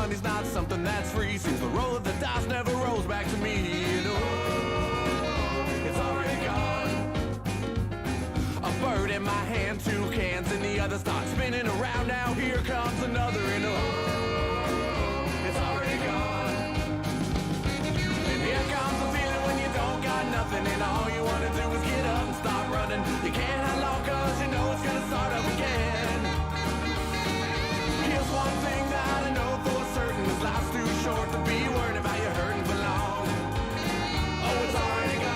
money's not something that's free, since the roll of the dice never rolls back to me. And it's already gone. A bird in my hand, 2 cans in the other, start spinning around. Now here comes another, and it's already gone. And here comes the feeling when you don't got nothing, and all you wanna do is get up and start running. You can't hang long 'cause you know it's gonna start up again. Here's one thing that I know for certain, is life's too short to be worried about you hurting for long. Oh, it's already gone.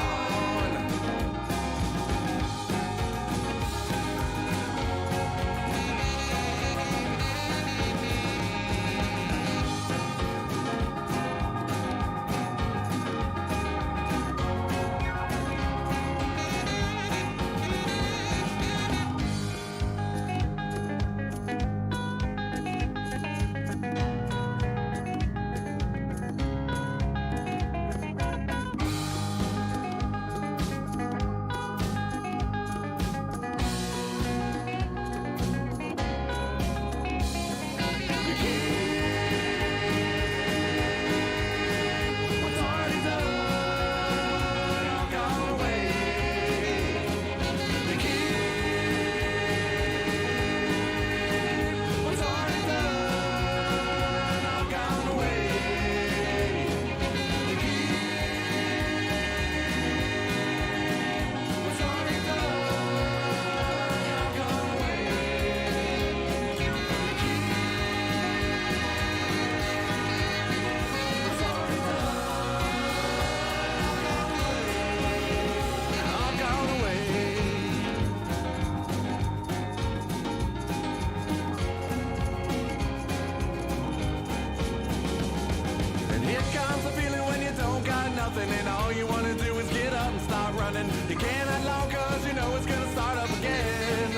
And all you want to do is get up and start running. You can't hang long 'cause you know it's gonna start up again.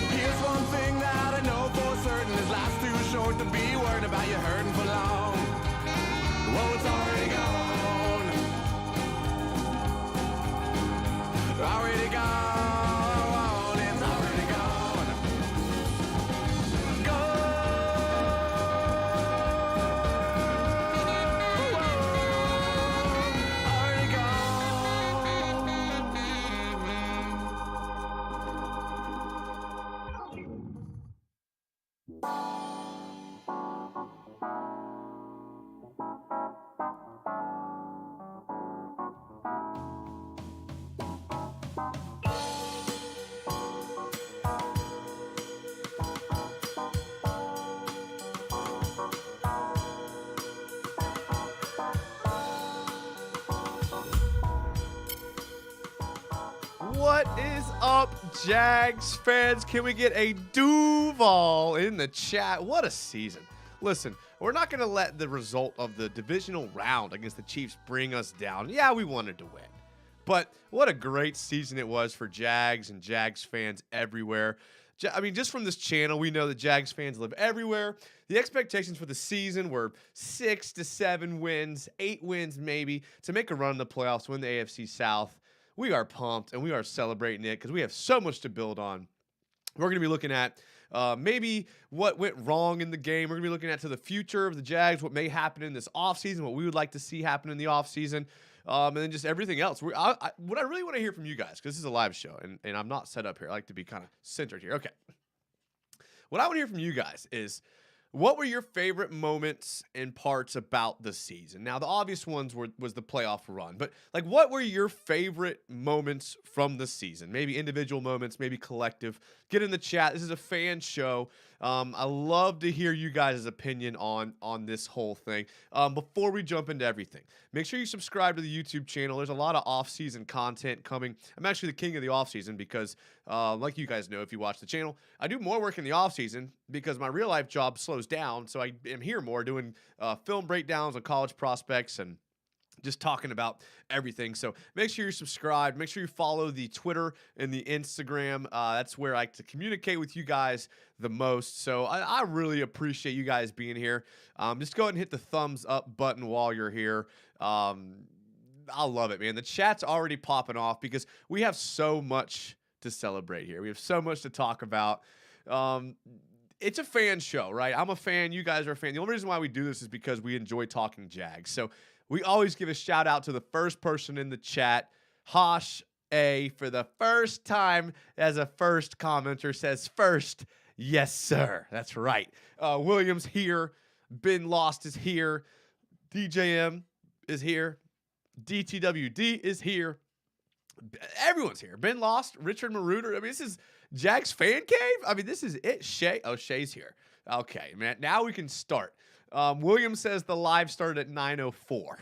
Here's one thing that I know for certain, is life's too short to be worried about you hurting for long. Whoa, it's already gone. Already gone. It's already gone. Gone. What is up, Jags fans? Can we get a Duval in the chat? What a season. Listen, we're not going to let the result of the divisional round against the Chiefs bring us down. Yeah, we wanted to win. But what a great season it was for Jags and Jags fans everywhere. I mean, just from this channel, we know that Jags fans live everywhere. The expectations for the season were 6 to 7 wins, 8 wins maybe, to make a run in the playoffs, win the AFC South. We are pumped, and we are celebrating it because we have so much to build on. We're going to be looking at maybe what went wrong in the game. We're going to be looking at to the future of the Jags, what may happen in this offseason, what we would like to see happen in the offseason, and then just everything else. What I really want to hear from you guys, because this is a live show, and I'm not set up here. I like to be kind of centered here. Okay. What I want to hear from you guys is, what were your favorite moments and parts about the season? Now, the obvious ones was the playoff run, but like, what were your favorite moments from the season? Maybe individual moments, maybe collective. Get in the chat. This is a fan show. I love to hear you guys' opinion on this whole thing. Before we jump into everything, make sure you subscribe to the YouTube channel. There's a lot of off-season content coming. I'm actually the king of the off-season because, like you guys know if you watch the channel, I do more work in the off-season because my real-life job slows down, so I am here more doing film breakdowns on college prospects and just talking about everything. So make sure you're subscribed. Make sure you follow the Twitter and the Instagram. That's where I like to communicate with you guys the most. So I really appreciate you guys being here. Just go ahead and hit the thumbs up button while you're here. I love it, man. The chat's already popping off because we have so much to celebrate here. We have so much to talk about. it's a fan show, right? I'm a fan. You guys are a fan. The only reason why we do this is because we enjoy talking Jags. So we always give a shout out to the first person in the chat. Hosh A, for the first time as a first commenter, says first, yes, sir. That's right. Williams here. Ben Lost is here. DJM is here. DTWD is here. Everyone's here. Ben Lost, Richard Maruder. I mean, this is Jags Fan Cave. I mean, this is it. Shay. Oh, Shay's here. Okay, man. Now we can start. William says the live started at 9:04.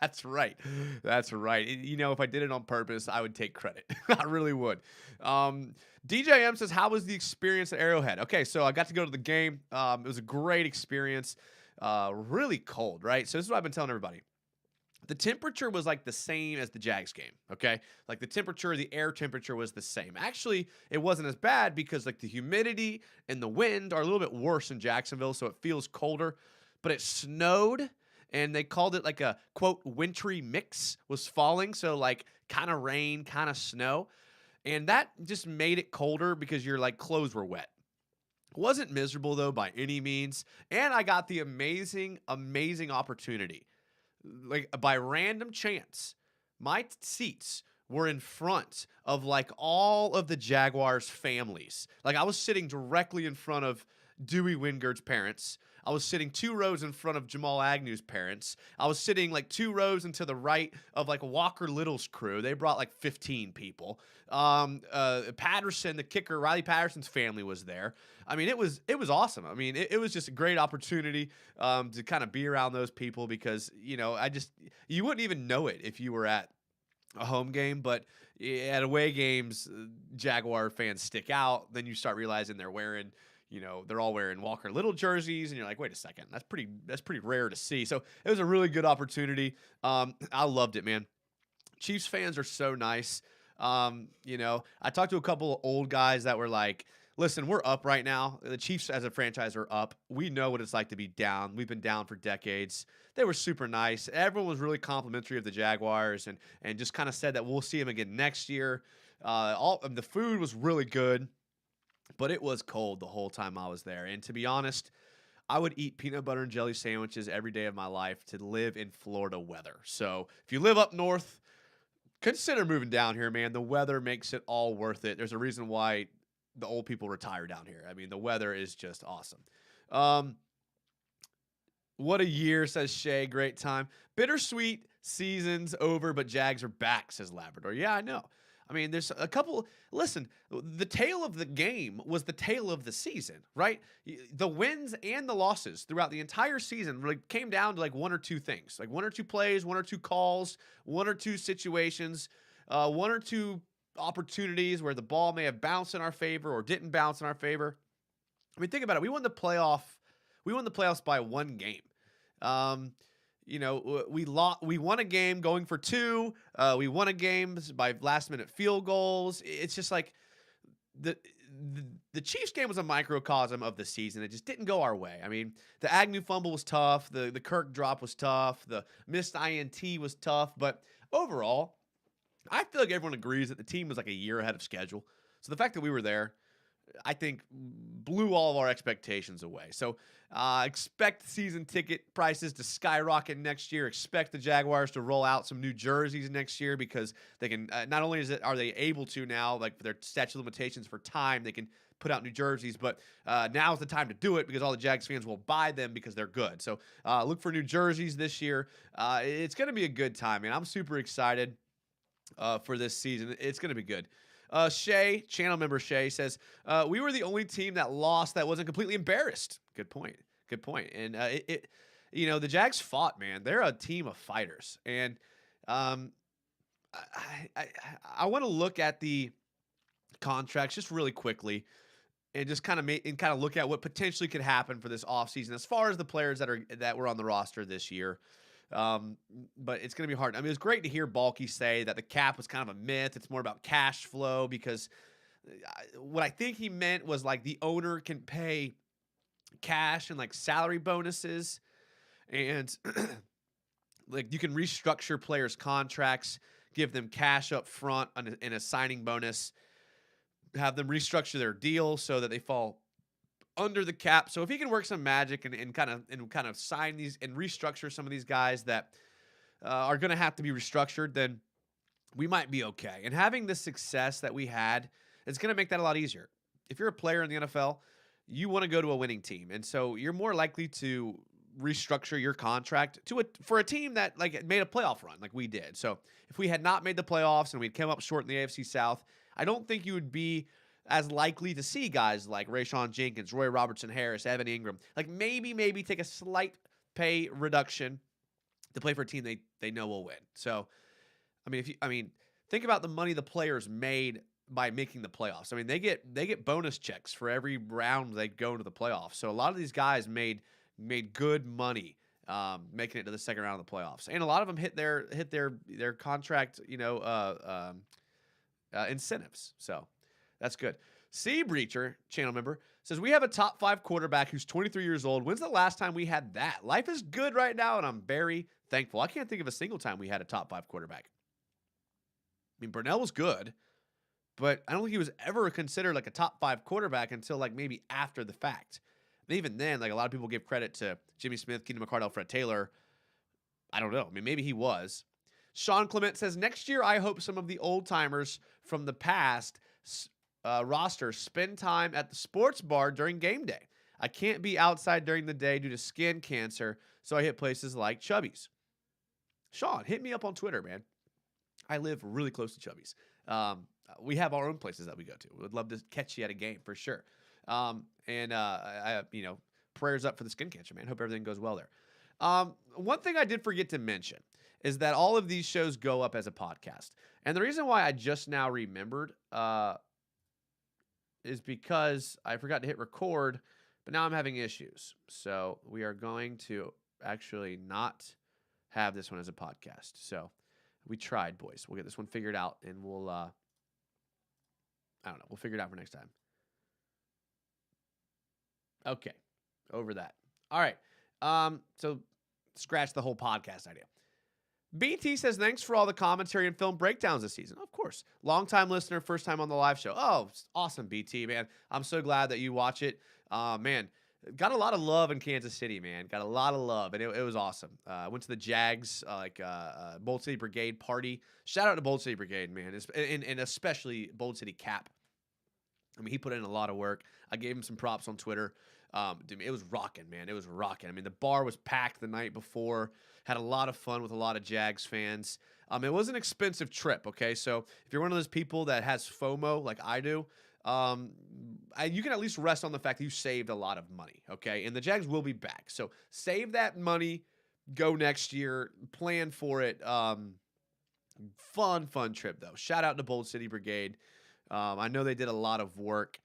That's right. That's right. You know, if I did it on purpose, I would take credit. I really would. DJM says, how was the experience at Arrowhead? Okay, so I got to go to the game. It was a great experience. Really cold, right? So this is what I've been telling everybody. The temperature was like the same as the Jags game, okay? Like the air temperature was the same. Actually, it wasn't as bad because like the humidity and the wind are a little bit worse in Jacksonville, so it feels colder. But it snowed, and they called it like a, quote, wintry mix was falling, so like kind of rain, kind of snow. And that just made it colder because your like clothes were wet. Wasn't miserable though by any means, and I got the amazing opportunity. Like by random chance, my seats were in front of like all of the Jaguars families. Like I was sitting directly in front of Dewey Wingard's parents. I was sitting 2 rows in front of Jamal Agnew's parents. I was sitting like 2 rows and to the right of like Walker Little's crew. They brought like 15 people. Patterson, the kicker, Riley Patterson's family was there. I mean, it was awesome. I mean, it was just a great opportunity to kind of be around those people because, you know, you wouldn't even know it if you were at a home game, but at away games, Jaguar fans stick out. Then you start realizing they're all wearing Walker Little jerseys, and you're like, wait a second, that's pretty rare to see. So it was a really good opportunity. I loved it, man. Chiefs fans are so nice. You know, I talked to a couple of old guys that were like, listen, we're up right now. The Chiefs as a franchise are up. We know what it's like to be down. We've been down for decades. They were super nice. Everyone was really complimentary of the Jaguars and just kind of said that we'll see them again next year. The food was really good, but it was cold the whole time I was there. And to be honest, I would eat peanut butter and jelly sandwiches every day of my life to live in Florida weather. So if you live up north, consider moving down here, man. The weather makes it all worth it. There's a reason why the old people retire down here. I mean, the weather is just awesome. What a year, says Shay. Great time. Bittersweet season's over, but Jags are back, says Labrador. Yeah, I know. I mean, there's a couple. Listen, the tale of the game was the tale of the season, right? The wins and the losses throughout the entire season really came down to like 1 or 2 things, like 1 or 2 plays, 1 or 2 calls, 1 or 2 situations, 1 or 2 opportunities where the ball may have bounced in our favor or didn't bounce in our favor. I mean, think about it. We won the playoffs by 1 game. You know, we won a game going for 2. We won a game by last-minute field goals. It's just like the Chiefs game was a microcosm of the season. It just didn't go our way. I mean, the Agnew fumble was tough. The Kirk drop was tough. The missed INT was tough. But overall, I feel like everyone agrees that the team was like a year ahead of schedule. So the fact that we were there, I think, blew all of our expectations away. So expect season ticket prices to skyrocket next year. Expect the Jaguars to roll out some new jerseys next year because they can not only are they able to now, like for their statute of limitations for time, they can put out new jerseys, but now is the time to do it because all the Jags fans will buy them because they're good. So look for new jerseys this year. It's going to be a good time, man. I'm super excited for this season. It's going to be good. Shay, channel member Shay, says, we were the only team that lost that wasn't completely embarrassed. Good point. And you know, the Jags fought, man. They're a team of fighters. And I want to look at the contracts just really quickly and just kind of look at what potentially could happen for this offseason as far as the players that were on the roster this year. But it's going to be hard. I mean, it was great to hear Baalke say that the cap was kind of a myth. It's more about cash flow because what I think he meant was like the owner can pay cash and like salary bonuses and like you can restructure players' contracts, give them cash up front and a signing bonus, have them restructure their deal so that they fall under the cap. So if he can work some magic and kind of sign these and restructure some of these guys that are going to have to be restructured, then we might be okay. And having the success that we had, it's going to make that a lot easier. If you're a player in the NFL, you want to go to a winning team, and so you're more likely to restructure your contract for a team that like made a playoff run like we did. So if we had not made the playoffs and we'd come up short in the AFC South, I don't think you would be as likely to see guys like Rayshawn Jenkins, Roy Robertson Harris, Evan Ingram, like maybe take a slight pay reduction to play for a team they know will win. So, I mean, think about the money the players made by making the playoffs. I mean, they get bonus checks for every round they go into the playoffs. So a lot of these guys made good money making it to the second round of the playoffs, and a lot of them hit their contract incentives. So that's good. Sea Breacher, channel member, says, we have a top 5 quarterback who's 23 years old. When's the last time we had that? Life is good right now, and I'm very thankful. I can't think of a single time we had a top 5 quarterback. I mean, Burnell was good, but I don't think he was ever considered like a top 5 quarterback until like maybe after the fact. And even then, like a lot of people give credit to Jimmy Smith, Keenan McCardell, Fred Taylor. I don't know. I mean, maybe he was. Sean Clement says, next year I hope some of the old timers from the past roster spend time at the sports bar during game day. I can't be outside during the day due to skin cancer, so I hit places like Chubby's. Sean, hit me up on Twitter, man. I live really close to Chubby's. We have our own places that we go to. We'd love to catch you at a game for sure. Prayers up for the skin cancer, man. Hope everything goes well there. One thing I did forget to mention is that all of these shows go up as a podcast. And the reason why I just now remembered is because I forgot to hit record, but now I'm having issues. So we are going to actually not have this one as a podcast. So we tried, boys. We'll get this one figured out, and we'll, I don't know. We'll figure it out for next time. Okay. Over that. All right. So scratch the whole podcast idea. BT says, thanks for all the commentary and film breakdowns this season. Of course. Long-time listener, first time on the live show. Oh, awesome, BT, man. I'm so glad that you watch it. Man, got a lot of love in Kansas City, man. Got a lot of love, and it was awesome. Went to the Jags, Bold City Brigade party. Shout out to Bold City Brigade, man, and especially Bold City Cap. I mean, he put in a lot of work. I gave him some props on Twitter. Dude, it was rocking, man. It was rocking. I mean, the bar was packed the night before. Had a lot of fun with a lot of Jags fans. It was an expensive trip, okay? So if you're one of those people that has FOMO like I do, you can at least rest on the fact that you saved a lot of money, okay? And the Jags will be back. So save that money. Go next year. Plan for it. Fun trip, though. Shout out to Bold City Brigade. I know they did a lot of work.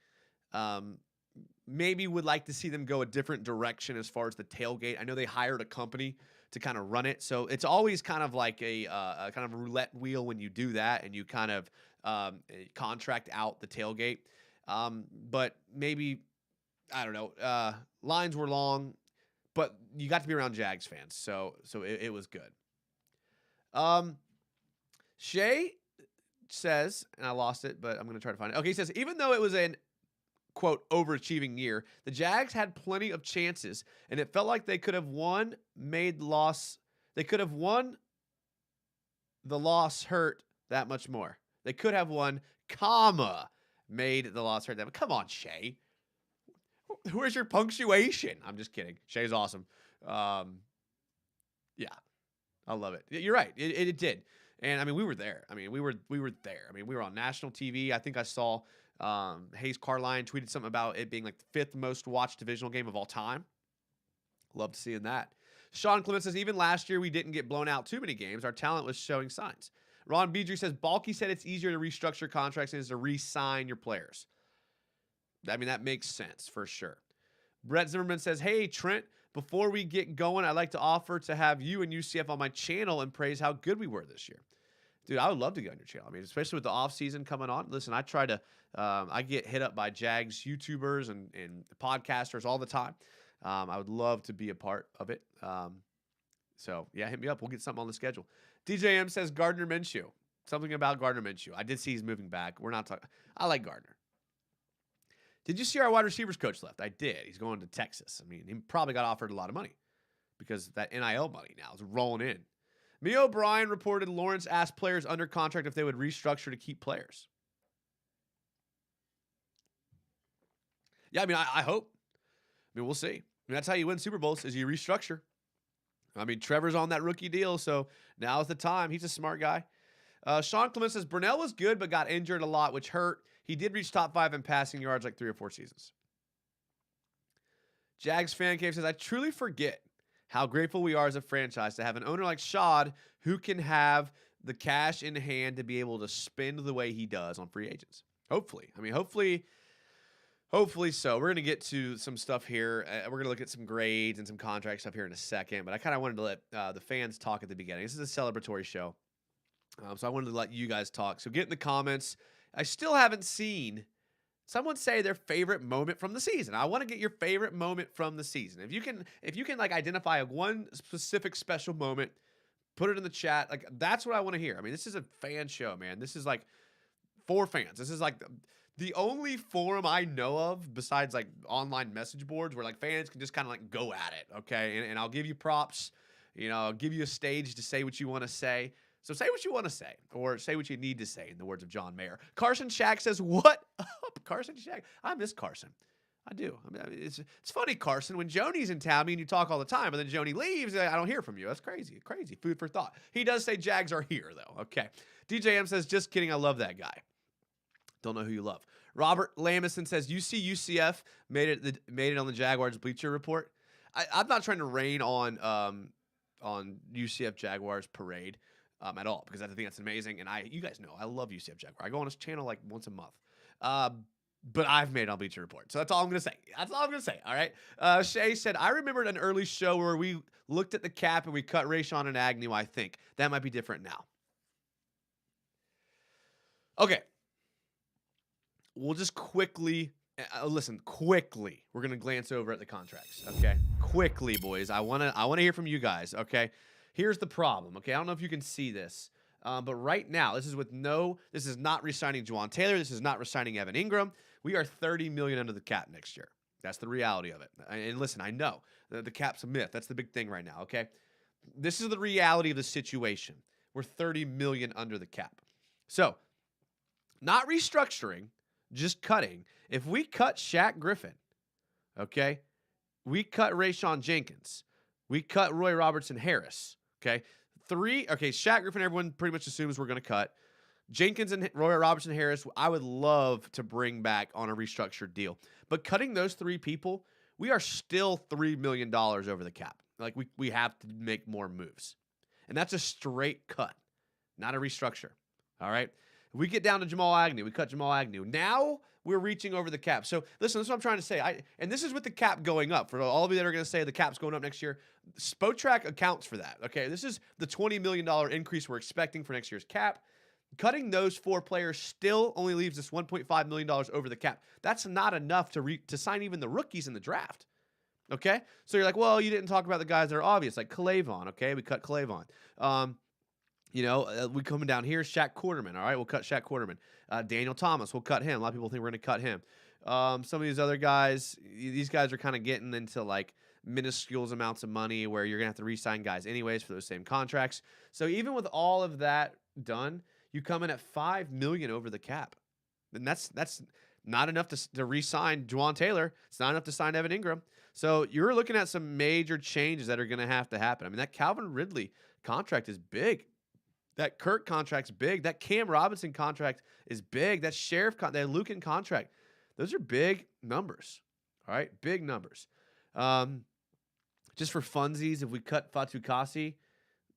Maybe would like to see them go a different direction as far as the tailgate. I know they hired a company to kind of run it. So it's always kind of like a kind of roulette wheel when you do that and you kind of contract out the tailgate. But maybe, I don't know, lines were long, but you got to be around Jags fans. So it was good. Shay says, and I lost it, but I'm going to try to find it. Okay, he says, even though it was an quote overachieving year, the Jags had plenty of chances, and it felt like they could have won, made loss. They could have won. The loss hurt that much more. They could have won, made the loss hurt that much. Come on, Shay. Where's your punctuation? I'm just kidding. Shay's awesome. Yeah, I love it. You're right. It did. And I mean, we were there. I mean, we were there. I mean, we were on national TV. I think I saw Hayes Carline tweeted something about it being like the 5th most watched divisional game of all time. Loved seeing that. Sean Clement says, even last year we didn't get blown out too many games. Our talent was showing signs. Ron Beedry says, Baalke said it's easier to restructure contracts than it is to re-sign your players. I mean, that makes sense for sure. Brett Zimmerman says, hey, Trent, before we get going, I'd like to offer to have you and UCF on my channel and praise how good we were this year. Dude, I would love to go on your channel. I mean, especially with the offseason coming on. Listen, I try to I get hit up by Jags YouTubers and podcasters all the time. I would love to be a part of it. So, yeah, hit me up. We'll get something on the schedule. DJM says Gardner Minshew. Something about Gardner Minshew. I did see he's moving back. We're not talking. I like Gardner. Did you see our wide receivers coach left? I did. He's going to Texas. I mean, he probably got offered a lot of money because that NIL money now is rolling in. Mia O'Brien reported Lawrence asked players under contract if they would restructure to keep players. Yeah, I mean, I hope. I mean, we'll see. I mean, that's how you win Super Bowls is you restructure. I mean, Trevor's on that rookie deal, so now's the time. He's a smart guy. Sean Clement says, Burnell was good but got injured a lot, which hurt. He did reach top 5 in passing yards like 3 or 4 seasons. Jags Fan Cave says, I truly forget how grateful we are as a franchise to have an owner like Shad who can have the cash in hand to be able to spend the way he does on free agents. Hopefully. I mean, hopefully so. We're going to get to some stuff here. We're going to look at some grades and some contract stuff here in a second, but I kind of wanted to let the fans talk at the beginning. This is a celebratory show, so I wanted to let you guys talk. So get in the comments. I still haven't seen someone say their favorite moment from the season. I want to get your favorite moment from the season. If you can like identify one specific special moment, put it in the chat. Like that's what I want to hear. I mean, this is a fan show, man. This is like for fans. This is like the only forum I know of besides like online message boards where like fans can just kind of like go at it. Okay. And I'll give you props, I'll give you a stage to say what you want to say. So say what you want to say, or say what you need to say, in the words of John Mayer. Carson Shack says, what up, Carson Shack? I miss Carson. I do. I mean, it's funny, Carson. When Joni's in town, me and you talk all the time, and then Joni leaves, I don't hear from you. That's crazy. Crazy. Food for thought. He does say Jags are here, though. Okay. DJM says, just kidding. I love that guy. Don't know who you love. Robert Lamison says, UCF made it on the Jaguars Bleacher Report. I'm not trying to rain on UCF Jaguars parade. At all, because I think that's amazing, and you guys know I love UCF Jaguar. I go on his channel like once a month, but I've made it on Bleacher Report, so that's all I'm gonna say. That's all I'm gonna say. All right. Shay said, I remembered an early show where we looked at the cap and we cut Rayshon and Agnew. I think that might be different now. Okay, we'll just quickly listen. Quickly, we're gonna glance over at the contracts. Okay, quickly, boys. I wanna hear from you guys. Okay. Here's the problem, okay? I don't know if you can see this, but right now, this is not re-signing Juwan Taylor. This is not re-signing Evan Ingram. We are $30 million under the cap next year. That's the reality of it. And listen, I know the cap's a myth. That's the big thing right now, okay? This is the reality of the situation. We're $30 million under the cap. So, not restructuring, just cutting. If we cut Shaq Griffin, okay, we cut Rayshon Jenkins, we cut Roy Robertson Harris. Okay. Shaq Griffin, everyone pretty much assumes we're going to cut. Jenkins and Roy Robertson Harris, I would love to bring back on a restructured deal. But cutting those 3 people, we are still $3 million over the cap. Like, we have to make more moves. And that's a straight cut, not a restructure. All right? If we get down to Jamal Agnew, we cut Jamal Agnew. Now we're reaching over the cap. So, listen, this is what I'm trying to say. And this is with the cap going up. For all of you that are going to say the cap's going up next year, Spotrac accounts for that, okay? This is the $20 million increase we're expecting for next year's cap. Cutting those 4 players still only leaves us $1.5 million over the cap. That's not enough to sign even the rookies in the draft, okay? So you're like, well, you didn't talk about the guys that are obvious, like Clavon, okay? We cut Clavon. We coming down here, Shaq Quarterman, all right? We'll cut Shaq Quarterman. Daniel Thomas, we'll cut him. A lot of people think we're going to cut him. Some of these other guys, these guys are kind of getting into like minuscule amounts of money where you're going to have to re-sign guys anyways for those same contracts. So even with all of that done, you come in at $5 million over the cap. And that's not enough to re-sign Juwan Taylor. It's not enough to sign Evan Ingram. So you're looking at some major changes that are going to have to happen. I mean, that Calvin Ridley contract is big. That Kirk contract's big. That Cam Robinson contract is big. That that Lucan contract, those are big numbers. All right, big numbers. Just for funsies, if we cut Fatu Kasi,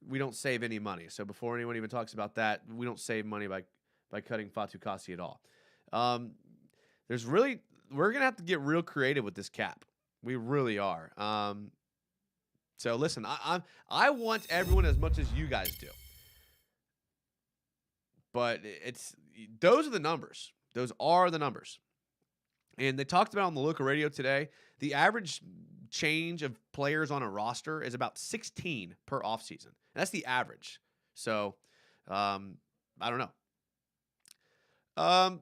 we don't save any money. So before anyone even talks about that, we don't save money by cutting Fatu Kasi at all. We're gonna have to get real creative with this cap. We really are. So listen, I want everyone as much as you guys do. But those are the numbers. Those are the numbers. And they talked about on the local radio today, the average change of players on a roster is about 16 per offseason. That's the average. So, I don't know.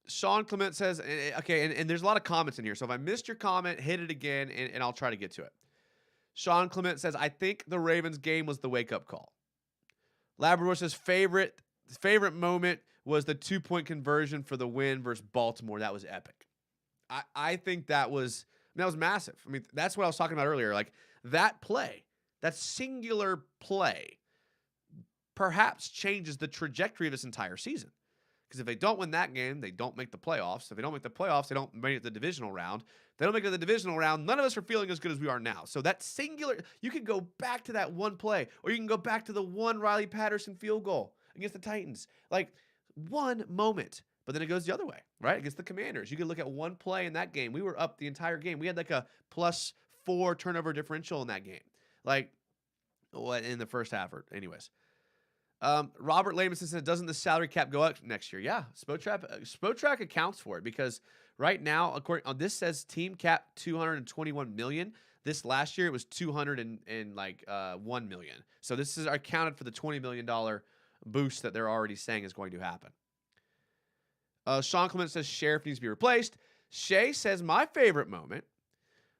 Sean Clement says, okay, and there's a lot of comments in here. So if I missed your comment, hit it again, and I'll try to get to it. Sean Clement says, I think the Ravens game was the wake-up call. Labrador says, favorite moment was the 2-point conversion for the win versus Baltimore. That was epic. I think that was massive. I mean, that's what I was talking about earlier. Like, that play, that singular play, perhaps changes the trajectory of this entire season. Because if they don't win that game, they don't make the playoffs. If they don't make the playoffs, they don't make it to the divisional round. If they don't make it to the divisional round, none of us are feeling as good as we are now. So that singular, you can go back to that one play, or you can go back to the one Riley Patterson field goal against the Titans. Like, one moment. But then it goes the other way, right? Against the Commanders. You can look at one play in that game. We were up the entire game. We had like a +4 turnover differential in that game. Like, what in the first half, or anyways. Robert Lamison says, doesn't the salary cap go up next year? Yeah, Spotrac accounts for it, because right now, according on this says team cap $221 million. This last year it was $201 million. So this is accounted for the $20 million boost that they're already saying is going to happen. Sean Clement says Sheriff needs to be replaced. Shay says my favorite moment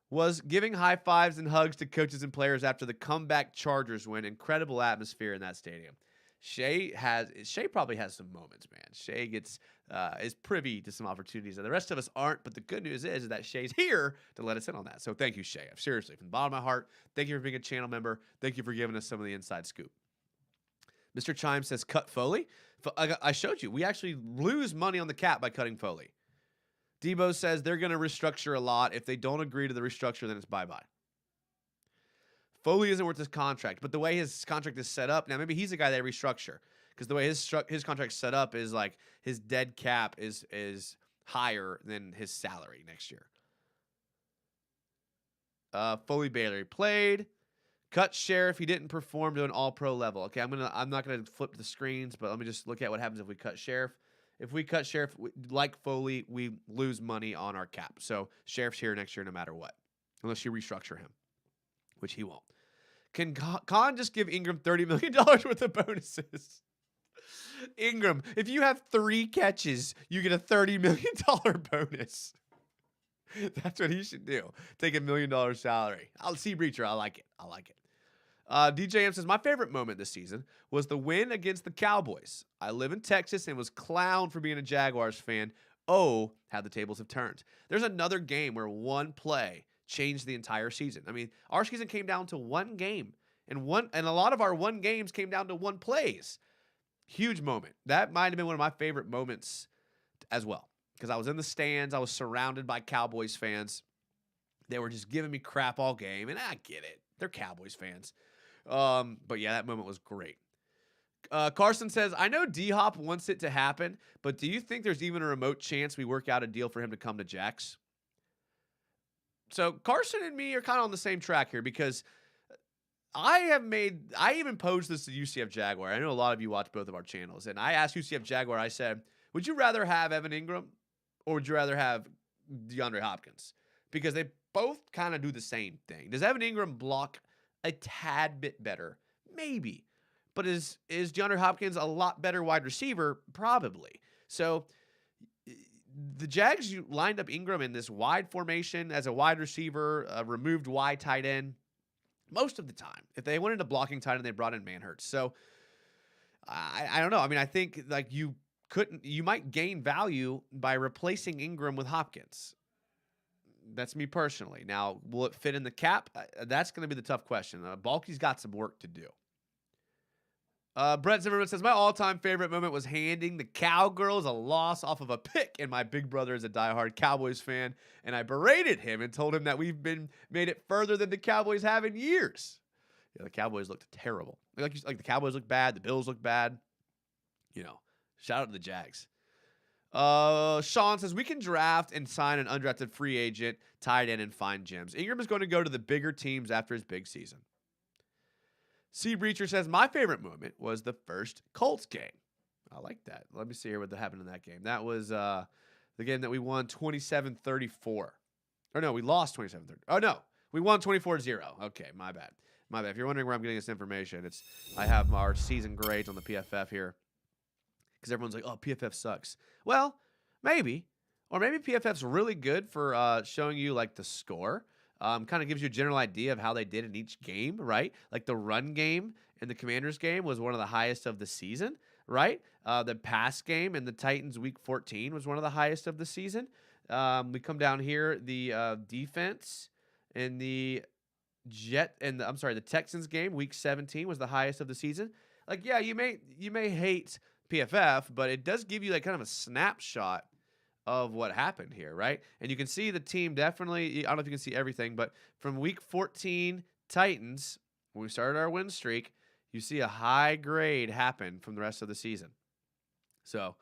was giving high fives and hugs to coaches and players after the comeback Chargers win. Incredible atmosphere in that stadium. Shay probably has some moments, man. Shay is privy to some opportunities that the rest of us aren't, but the good news is that Shay's here to let us in on that. So thank you, Shay. Seriously, from the bottom of my heart, thank you for being a channel member. Thank you for giving us some of the inside scoop. Mr. Chime says cut Foley. I showed you. We actually lose money on the cap by cutting Foley. Debo says they're going to restructure a lot. If they don't agree to the restructure, then it's bye-bye. Foley isn't worth his contract, but the way his contract is set up, now maybe he's the guy they restructure, because the way his contract's set up is like his dead cap is higher than his salary next year. Foley Baylor played. Cut Sheriff. He didn't perform to an all-pro level. Okay, I'm not gonna flip the screens, but let me just look at what happens if we cut Sheriff. If we cut Sheriff, like Foley, we lose money on our cap. So Sheriff's here next year no matter what, unless you restructure him, which he won't. Can Khan just give Ingram $30 million worth of bonuses? Ingram, if you have 3 catches, you get a $30 million bonus. That's what he should do. Take $1 million salary. I'll see Breacher. I like it. DJM says, my favorite moment this season was the win against the Cowboys. I live in Texas and was clowned for being a Jaguars fan. Oh, how the tables have turned. There's another game where one play changed the entire season. I mean, our season came down to one game, and a lot of our one games came down to one plays. Huge moment. That might have been one of my favorite moments as well, because I was in the stands. I was surrounded by Cowboys fans. They were just giving me crap all game, and I get it. They're Cowboys fans. But yeah, that moment was great. Carson says, I know D-Hop wants it to happen, but do you think there's even a remote chance we work out a deal for him to come to Jags? So Carson and me are kind of on the same track here, because I even posed this to UCF Jaguar. I know a lot of you watch both of our channels, and I asked UCF Jaguar, I said, would you rather have Evan Ingram or would you rather have DeAndre Hopkins? Because they both kind of do the same thing. Does Evan Ingram block a tad bit better? Maybe. But is DeAndre Hopkins a lot better wide receiver? Probably. So the Jags lined up Ingram in this wide formation as a wide receiver, a removed wide tight end most of the time. If they wanted a blocking tight end, they brought in Manhurts. So I don't know. I mean, I think like you might gain value by replacing Ingram with Hopkins. That's me personally. Now, will it fit in the cap? That's going to be the tough question. Baalke's got some work to do. Brett Zimmerman says, my all-time favorite moment was handing the Cowgirls a loss off of a pick, and my big brother is a diehard Cowboys fan, and I berated him and told him that we've made it further than the Cowboys have in years. Yeah, the Cowboys looked terrible. Like the Cowboys look bad. The Bills look bad. You know, shout out to the Jags. Sean says, we can draft and sign an undrafted free agent, tight end, and find gems. Ingram is going to go to the bigger teams after his big season. C. Breacher says, my favorite moment was the first Colts game. I like that. Let me see here what happened in that game. That was the game that we won 27-34. Or no, we lost 27-30. Oh, no. We won 24-0. Okay, my bad. My bad. If you're wondering where I'm getting this information, I have our season grades on the PFF here. Because everyone's like, oh, PFF sucks. Well, Maybe. Or maybe PFF's really good for showing you like the score. Kind of gives you a general idea of how they did in each game, right? Like the run game in the Commanders game was one of the highest of the season, right? The pass game in the Titans week 14 was one of the highest of the season. We come down here, the defense in the the Texans game week 17 was the highest of the season. Like, yeah, you may hate PFF, but it does give you like kind of a snapshot of what happened here, right? And you can see the team definitely, I don't know if you can see everything, but from week 14 Titans, when we started our win streak, you see a high grade happen from the rest of the season. So,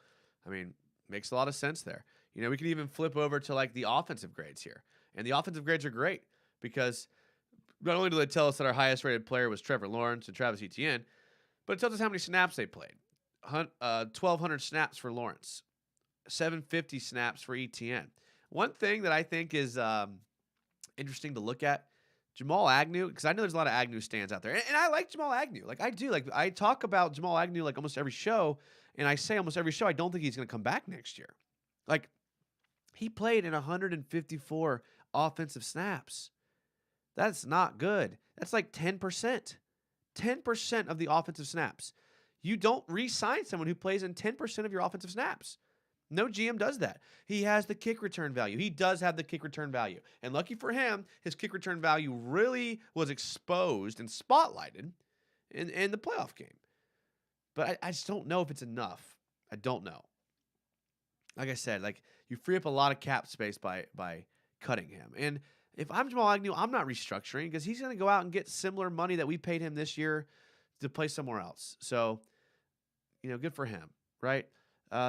I mean, makes a lot of sense there. You know, we can even flip over to like the offensive grades here. And the offensive grades are great because not only do they tell us that our highest rated player was Trevor Lawrence and Travis Etienne, but it tells us how many snaps they played. 1,200 snaps for Lawrence, 750 snaps for Etienne. One thing that I think is interesting to look at, Jamal Agnew, because I know there's a lot of Agnew stands out there. And I like Jamal Agnew. Like, I do. Like, I talk about Jamal Agnew like almost every show, and I say almost every show I don't think he's going to come back next year. Like, he played in 154 offensive snaps. That's not good. That's like 10%. 10% of the offensive snaps. You don't re-sign someone who plays in 10% of your offensive snaps. No GM does that. He has the kick return value. He does have the kick return value. And lucky for him, his kick return value really was exposed and spotlighted in the playoff game. But I just don't know if it's enough. I don't know. Like I said, like you free up a lot of cap space by cutting him. And if I'm Jamal Agnew, I'm not restructuring because he's going to go out and get similar money that we paid him this year to play somewhere else. So, you know, good for him, right?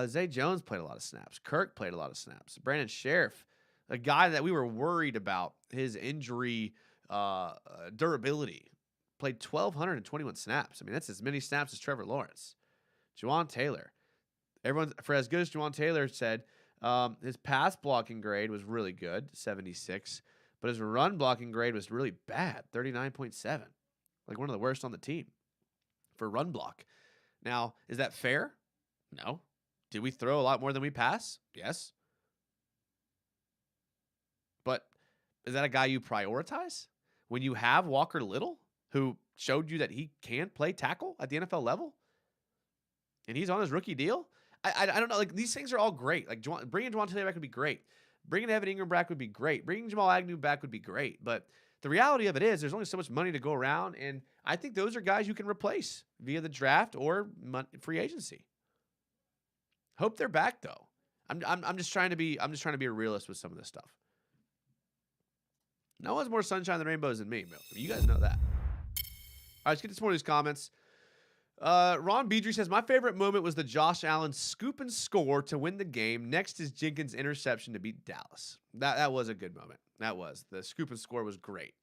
Zay Jones played a lot of snaps. Kirk played a lot of snaps. Brandon Sheriff, a guy that we were worried about his injury durability, played 1,221 snaps. I mean, that's as many snaps as Trevor Lawrence. Juwan Taylor. Everyone, for as good as Juwan Taylor said, his pass blocking grade was really good, 76. But his run blocking grade was really bad, 39.7. Like one of the worst on the team for run block. Now, is that fair? No. Did we throw a lot more than we pass? Yes. But is that a guy you prioritize? When you have Walker Little, who showed you that he can play tackle at the NFL level, and he's on his rookie deal? I don't know. Like, these things are all great. Like, bringing Juwan Taylor back would be great. Bringing Evan Ingram back would be great. Bringing Jamal Agnew back would be great. But the reality of it is there's only so much money to go around, and I think those are guys you can replace via the draft or free agency. Hope they're back though. I'm just trying to be a realist with some of this stuff. No one's more sunshine than rainbows than me, bro. You guys know that. All right, let's get to some more of these comments. Ron Beedry says, my favorite moment was the Josh Allen scoop and score to win the game. Next is Jenkins' interception to beat Dallas. That was a good moment. That was. The scoop and score was great.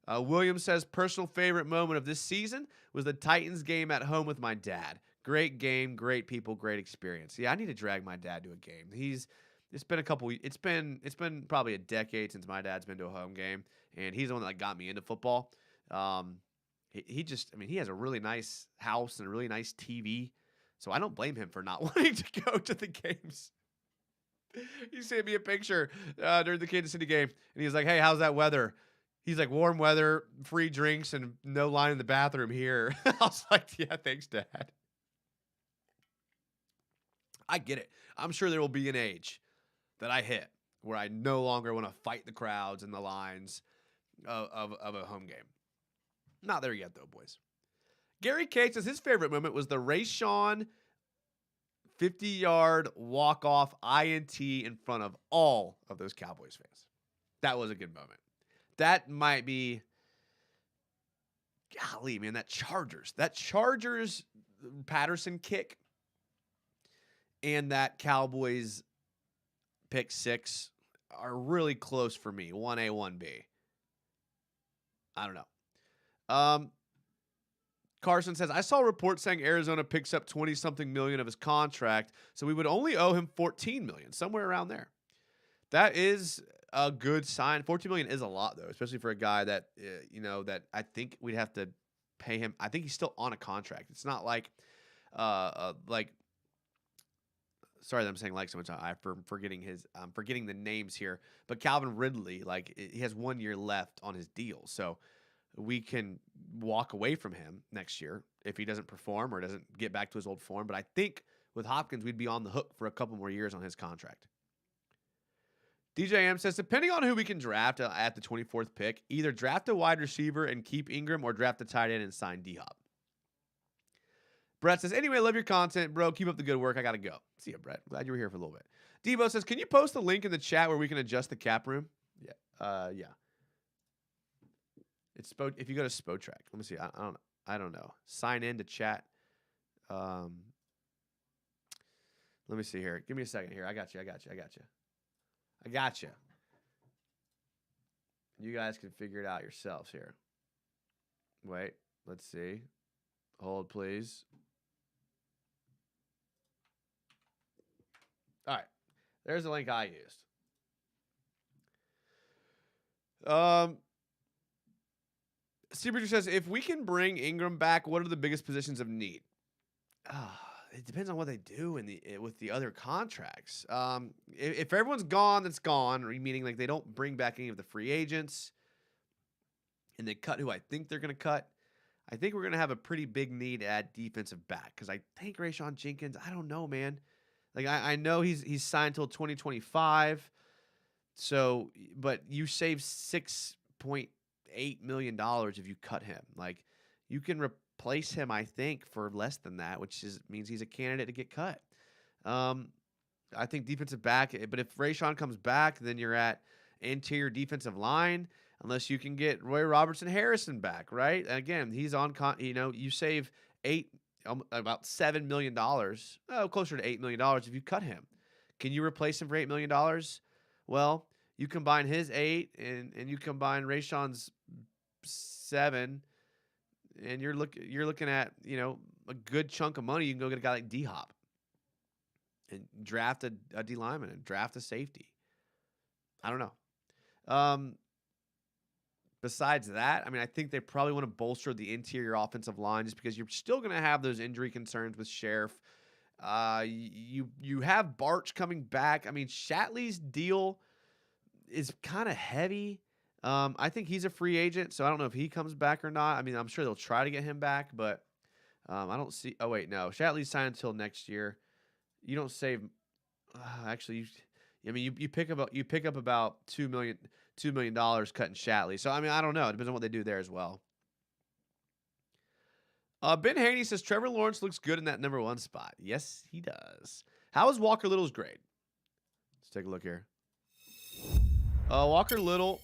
William says, personal favorite moment of this season was the Titans game at home with my dad. Great game, great people, great experience. Yeah, I need to drag my dad to a game. It's been probably a decade since my dad's been to a home game, and he's the one that got me into football. He has a really nice house and a really nice TV, so I don't blame him for not wanting to go to the games. He sent me a picture during the Kansas City game, and he was like, hey, how's that weather? He's like, warm weather, free drinks, and no line in the bathroom here. I was like, yeah, thanks, Dad. I get it. I'm sure there will be an age that I hit where I no longer want to fight the crowds and the lines of a home game. Not there yet, though, boys. Gary K says his favorite moment was the Rayshawn 50-yard walk-off INT in front of all of those Cowboys fans. That was a good moment. That might be, golly, man, that Chargers Patterson kick and that Cowboys pick six are really close for me. 1A, 1B. I don't know. Carson says, I saw reports saying Arizona picks up 20-something million of his contract, so we would only owe him $14 million, somewhere around there. That is a good sign. $14 million is a lot, though, especially for a guy that, that I think we'd have to pay him. I think he's still on a contract. It's not like sorry that I'm saying like so much. I'm forgetting forgetting the names here. But Calvin Ridley, like he has 1 year left on his deal, so we can walk away from him next year if he doesn't perform or doesn't get back to his old form. But I think with Hopkins, we'd be on the hook for a couple more years on his contract. DJM says, depending on who we can draft at the 24th pick, either draft a wide receiver and keep Ingram or draft a tight end and sign D-Hop. Brett says, anyway, love your content, bro. Keep up the good work. I got to go. See ya, Brett. Glad you were here for a little bit. Devo says, can you post a link in the chat where we can adjust the cap room? Yeah. It's if you go to Spotrac. Let me see. I don't know. Sign in to chat. Let me see here. Give me a second here. I got you. You guys can figure it out yourselves here. Wait, let's see. Hold, please. All right. There's the link I used. Seabridger says, if we can bring Ingram back, what are the biggest positions of need? It depends on what they do with the other contracts. If everyone's gone, that's gone. Meaning like they don't bring back any of the free agents, and they cut who I think they're going to cut. I think we're going to have a pretty big need at defensive back because I think Rayshon Jenkins. I don't know, man. Like I know he's signed till 2025. So, but you save $6.8 million if you cut him. Like you can replace him, I think, for less than that, which means he's a candidate to get cut. I think defensive back, but if Rayshon comes back, then you're at interior defensive line, unless you can get Roy Robertson Harrison back, right? And again, he's on, you save about $7 million, closer to $8 million if you cut him. Can you replace him for $8 million? Well, you combine his 8 and you combine Rayshon's 7, and you're looking at, a good chunk of money. You can go get a guy like D-Hop and draft a D lineman and draft a safety. I don't know. Besides that, I mean, I think they probably want to bolster the interior offensive line just because you're still going to have those injury concerns with Sheriff. You have Barch coming back. I mean, Shatley's deal is kind of heavy. I think he's a free agent, so I don't know if he comes back or not. I mean, I'm sure they'll try to get him back, but I don't see. Oh wait, no, Shatley's signed until next year. You don't save. Actually, you pick up about $2 million cutting Shatley. So I mean, I don't know. It depends on what they do there as well. Ben Haney says Trevor Lawrence looks good in that number 1 spot. Yes, he does. How is Walker Little's grade? Let's take a look here. Walker Little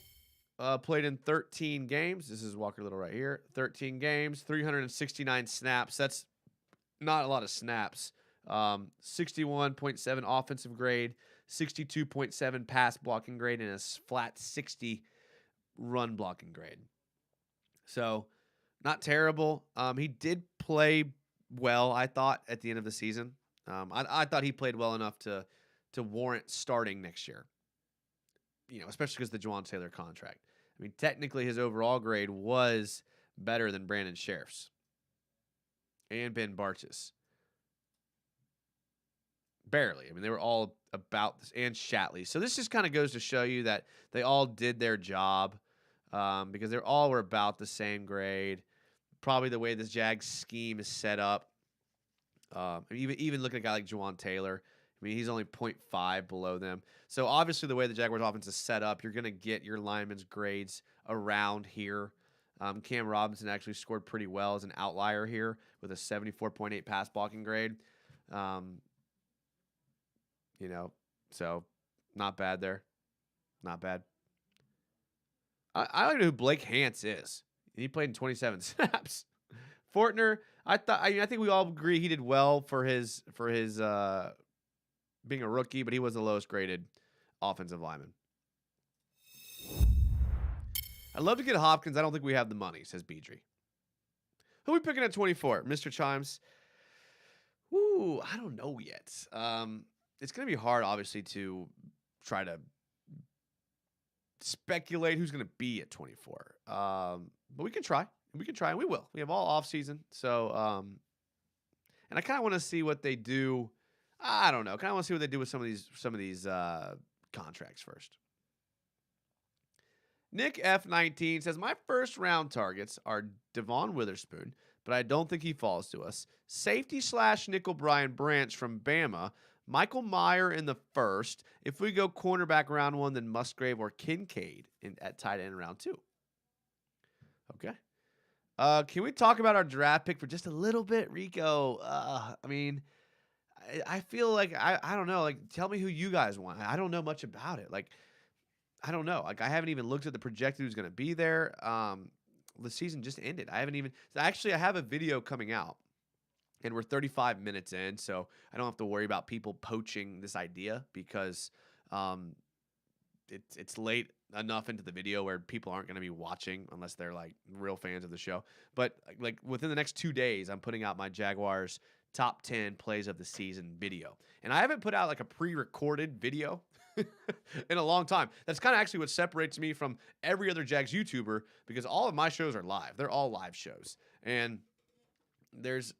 played in 13 games. This is Walker Little right here. 13 games, 369 snaps. That's not a lot of snaps. 61.7 offensive grade, 62.7 pass blocking grade, and a flat 60 run blocking grade. So not terrible. He did play well, I thought, at the end of the season. I thought he played well enough to warrant starting next year. Especially because of the Juwan Taylor contract. I mean, technically his overall grade was better than Brandon Sheriff's and Ben Barch's. Barely. I mean, they were all about this, and Shatley. So this just kind of goes to show you that they all did their job because they all were about the same grade. Probably the way this Jags scheme is set up. Even looking at a guy like Juwan Taylor, I mean, he's only 0.5 below them. So obviously the way the Jaguars offense is set up, you're going to get your linemen's grades around here. Cam Robinson actually scored pretty well as an outlier here with a 74.8 pass blocking grade. So not bad there. Not bad. I don't know who Blake Hance is. He played in 27 snaps. Fortner, I think we all agree he did well for his being a rookie, but he was the lowest graded offensive lineman. I'd love to get Hopkins. I don't think we have the money, says Beedry. Who are we picking at 24? Mr. Chimes. Ooh, I don't know yet. It's going to be hard, obviously, to try to speculate who's going to be at 24. But we can try. We can try, and we will. We have all off season. So, and I kind of want to see what they do. I don't know. Kind of want to see what they do with some of these contracts first. Nick F19 says, my first round targets are Devon Witherspoon, but I don't think he falls to us. Safety / nickel Brian Branch from Bama. Michael Meyer in the first. If we go cornerback round 1, then Musgrave or Kincaid at tight end round 2. Okay. Can we talk about our draft pick for just a little bit, Rico? I mean, I feel like, I don't know. Like, tell me who you guys want. I don't know much about it. Like, I don't know. Like, I haven't even looked at the projected who's going to be there. The season just ended. I haven't even. Actually, I have a video coming out, and we're 35 minutes in, so I don't have to worry about people poaching this idea because it's late enough into the video where people aren't going to be watching unless they're like real fans of the show. But like within the next 2 days, I'm putting out my Jaguars top 10 plays of the season video, and I haven't put out like a pre-recorded video in a long time. That's kind of actually what separates me from every other Jags YouTuber, because all of my shows are live. They're all live shows, and there's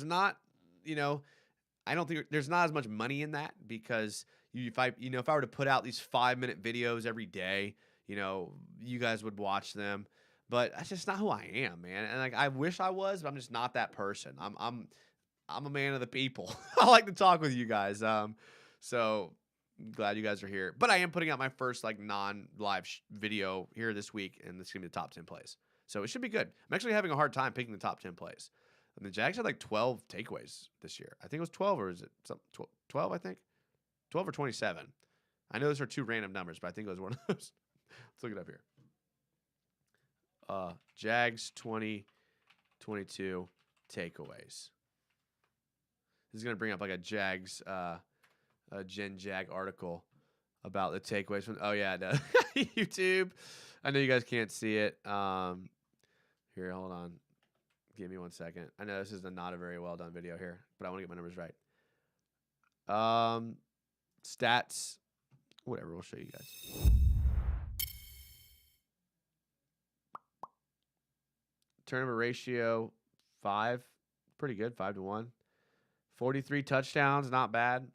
not, I don't think there's not as much money in that, because if I were to put out these 5-minute videos every day, you guys would watch them, but that's just not who I am, man. And like, I wish I was, but I'm just not that person. I'm a man of the people. I like to talk with you guys. So glad you guys are here. But I am putting out my first like non-live video here this week, and this is gonna be the top 10 plays. So it should be good. I'm actually having a hard time picking the top 10 plays. And the Jags had like 12 takeaways this year. I think it was 12, or is it 12? I think 12 or 27. I know those are two random numbers, but I think it was one of those. Let's look it up here. Jags 2022 takeaways. This is gonna bring up like a Jags a Gen Jag article about the takeaways from. Oh yeah, no. YouTube. I know you guys can't see it. Here, hold on. Give me 1 second. I know this is not a very well done video here, but I want to get my numbers right. Stats, whatever. We'll show you guys. Turnover ratio 5, pretty good, 5-1. 43 touchdowns, not bad.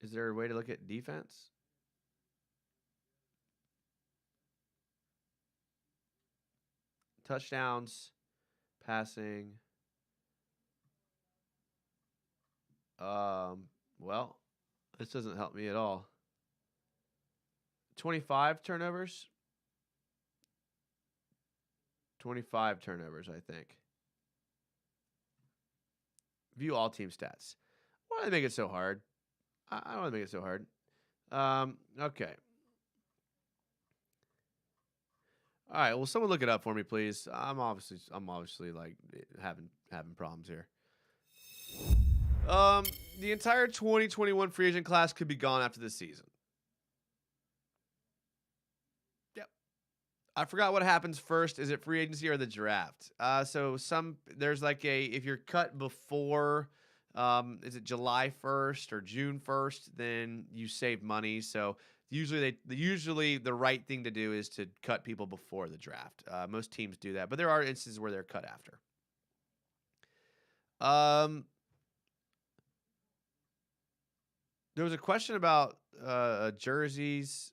Is there a way to look at defense? Touchdowns, passing. Well, this doesn't help me at all. 25 turnovers. 25 turnovers, I think. View all team stats. Why do they make it so hard? I don't want to make it so hard. Okay. All right. Well, someone look it up for me, please. I'm obviously like having problems here. The entire 2021 free agent class could be gone after this season. Yep. I forgot what happens first. Is it free agency or the draft? So there's like if you're cut before, is it July 1st or June 1st, then you save money. So usually the right thing to do is to cut people before the draft. Most teams do that, but there are instances where they're cut after. There was a question about jerseys.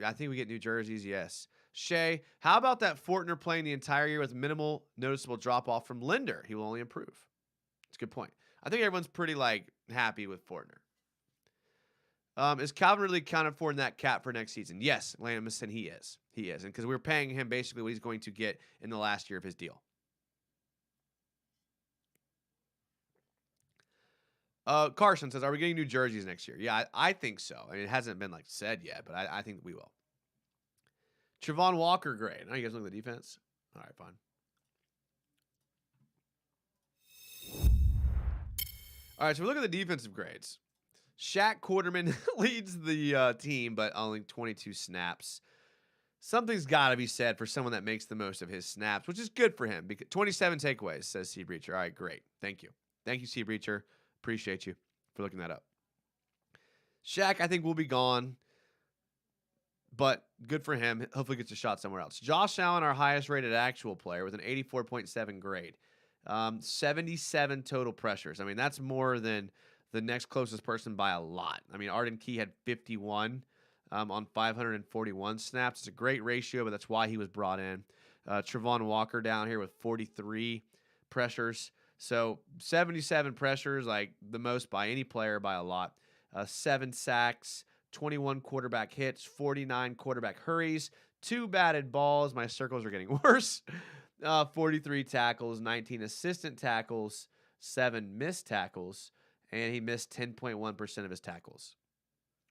I think we get new jerseys. Yes. Shay, how about that Fortner playing the entire year with minimal noticeable drop off from Linder? He will only improve. That's a good point. I think everyone's pretty happy with Fortner. Is Calvin really accounted for in that cap for next season? Yes, Lamison, he is. He is. And because we're paying him basically what he's going to get in the last year of his deal. Carson says, are we getting new jerseys next year? Yeah, I think so. I mean, it hasn't been said yet, but I think we will. Trevon Walker grade. Now you guys look at the defense. All right, fine. All right, so we look at the defensive grades. Shaq Quarterman leads the team, but only 22 snaps. Something's got to be said for someone that makes the most of his snaps, which is good for him. 27 takeaways, says C. Breacher. All right, great. Thank you. Thank you, C. Breacher. Appreciate you for looking that up. Shaq, I think, will be gone, but good for him. Hopefully gets a shot somewhere else. Josh Allen, our highest rated actual player, with an 84.7 grade. 77 total pressures. I mean, that's more than the next closest person by a lot. I mean, Arden Key had 51 on 541 snaps. It's a great ratio, but that's why he was brought in. Trevon Walker down here with 43 pressures. So 77 pressures, like the most by any player by a lot. 7 sacks, 21 quarterback hits, 49 quarterback hurries, 2 batted balls. My circles are getting worse. 43 tackles, 19 assistant tackles, 7 missed tackles, and he missed 10.1% of his tackles,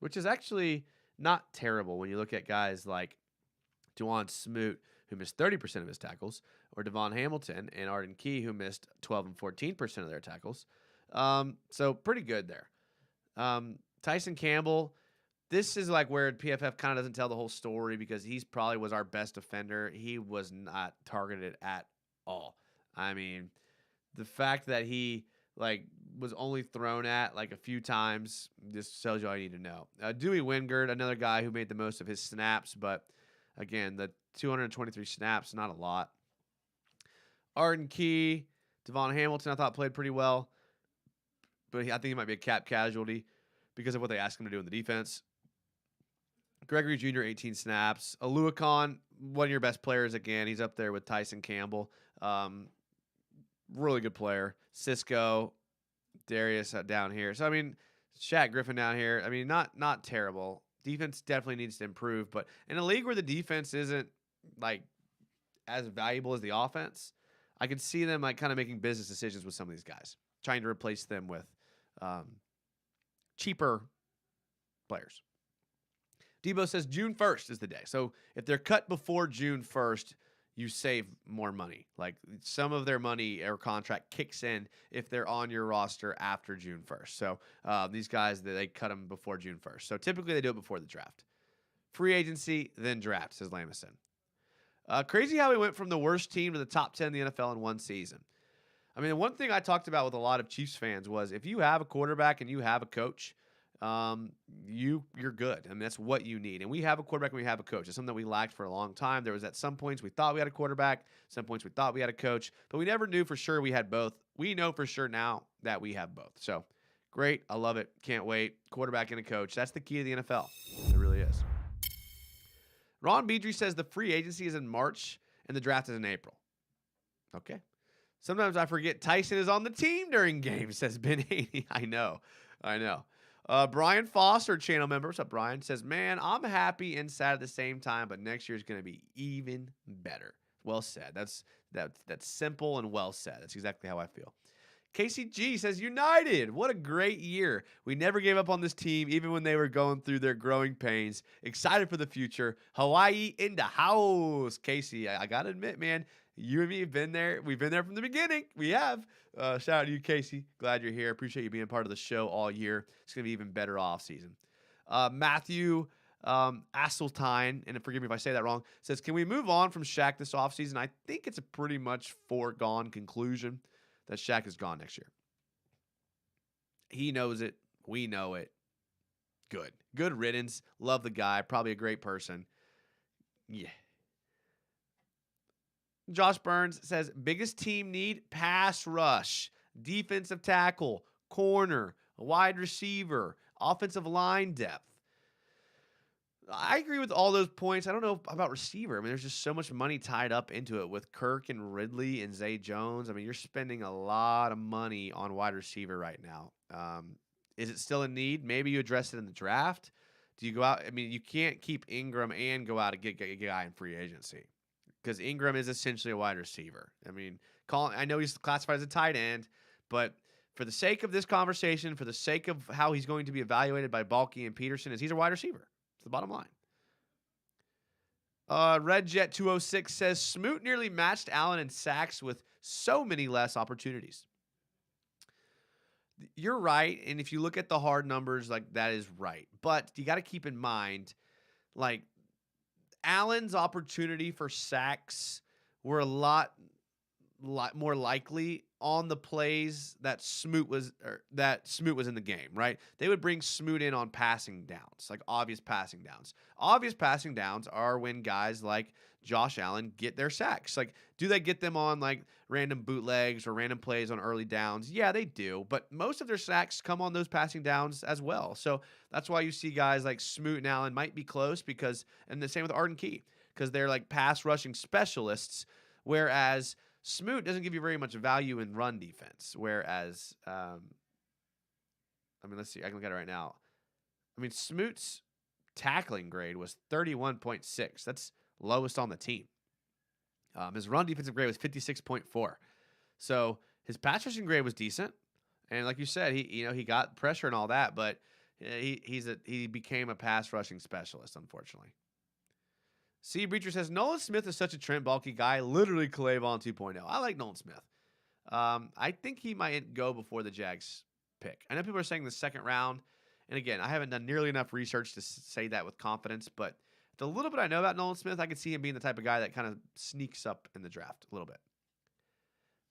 which is actually not terrible when you look at guys like Juwan Smoot, who missed 30% of his tackles, or Devon Hamilton and Arden Key, who missed 12 and 14% of their tackles. So pretty good there. Tyson Campbell, this is like where PFF kind of doesn't tell the whole story because he's probably was our best defender. He was not targeted at all. I mean, the fact that he was only thrown at like a few times just tells you all you need to know. Dewey Wingard, another guy who made the most of his snaps, but again, the 223 snaps, not a lot. Arden Key, Devon Hamilton, I thought played pretty well, but I think he might be a cap casualty because of what they asked him to do in the defense. Gregory Jr., 18 snaps. Aluakon, one of your best players again. He's up there with Tyson Campbell. Really good player. Cisco, Darius down here. So, I mean, Shaq Griffin down here. I mean, not terrible. Defense definitely needs to improve, but in a league where the defense isn't like as valuable as the offense, I could see them like kind of making business decisions with some of these guys, trying to replace them with cheaper players. Debo says June 1st is the day. So if they're cut before June 1st, you save more money. Like some of their money or contract kicks in if they're on your roster after June 1st. So these guys, they cut them before June 1st. So typically they do it before the draft. Free agency, then draft, says Lamison. Crazy how we went from the worst team to the top 10 in the NFL in one season. I mean, the one thing I talked about with a lot of Chiefs fans was if you have a quarterback and you have a coach, you're good. I mean, that's what you need. And we have a quarterback and we have a coach. It's something that we lacked for a long time. There was at some points we thought we had a quarterback, some points we thought we had a coach, but we never knew for sure we had both. We know for sure now that we have both. So great. I love it. Can't wait. Quarterback and a coach. That's the key to the NFL. It really is. Ron Beedry says the free agency is in March and the draft is in April. Okay. Sometimes I forget Tyson is on the team during games, says Ben Haney. I know. Brian Foster, channel member, what's up, Brian? Says, man, I'm happy and sad at the same time, but next year is going to be even better. Well said. That's simple and well said. That's exactly how I feel. KCG says, United, what a great year. We never gave up on this team, even when they were going through their growing pains. Excited for the future. Hawaii in the house. Casey, I got to admit, man, you and me have been there. We've been there from the beginning. We have. Shout out to you, Casey. Glad you're here. Appreciate you being part of the show all year. It's going to be even better off season. Matthew Asseltine, and forgive me if I say that wrong, says, can we move on from Shaq this offseason? I think it's a pretty much foregone conclusion that Shaq is gone next year. He knows it. We know it. Good. Good riddance. Love the guy. Probably a great person. Yeah. Josh Burns says, biggest team need, pass rush, defensive tackle, corner, wide receiver, offensive line depth. I agree with all those points. I don't know about receiver. I mean, there's just so much money tied up into it with Kirk and Ridley and Zay Jones. I mean, you're spending a lot of money on wide receiver right now. Is it still a need? Maybe you address it in the draft. Do you go out? I mean, you can't keep Ingram and go out and get a guy in free agency because Ingram is essentially a wide receiver. I mean, I know he's classified as a tight end, but for the sake of this conversation, for the sake of how he's going to be evaluated by Baalke and Peterson, is he's a wide receiver. The bottom line. Redjet 206 says Smoot nearly matched Allen in sacks with so many less opportunities. You're right, and if you look at the hard numbers, like that is right. But you got to keep in mind, like Allen's opportunity for sacks were a lot more likely on the plays that Smoot was in the game, right? They would bring Smoot in on passing downs, like obvious passing downs. Obvious passing downs are when guys like Josh Allen get their sacks. Like, do they get them on like random bootlegs or random plays on early downs? Yeah, they do. But most of their sacks come on those passing downs as well. So that's why you see guys like Smoot and Allen might be close and the same with Arden Key, because they're like pass rushing specialists, whereas Smoot doesn't give you very much value in run defense. Whereas, let's see. I can look at it right now. Smoot's tackling grade was 31.6. That's lowest on the team. His run defensive grade was 56.4. So his pass rushing grade was decent. And like you said, he got pressure and all that, but he became a pass rushing specialist, unfortunately. C. Breacher says, Nolan Smith is such a Trent Baalke guy, literally Clavon 2.0. I like Nolan Smith. I think he might go before the Jags pick. I know people are saying the second round, and again, I haven't done nearly enough research to say that with confidence, but the little bit I know about Nolan Smith, I could see him being the type of guy that kind of sneaks up in the draft a little bit.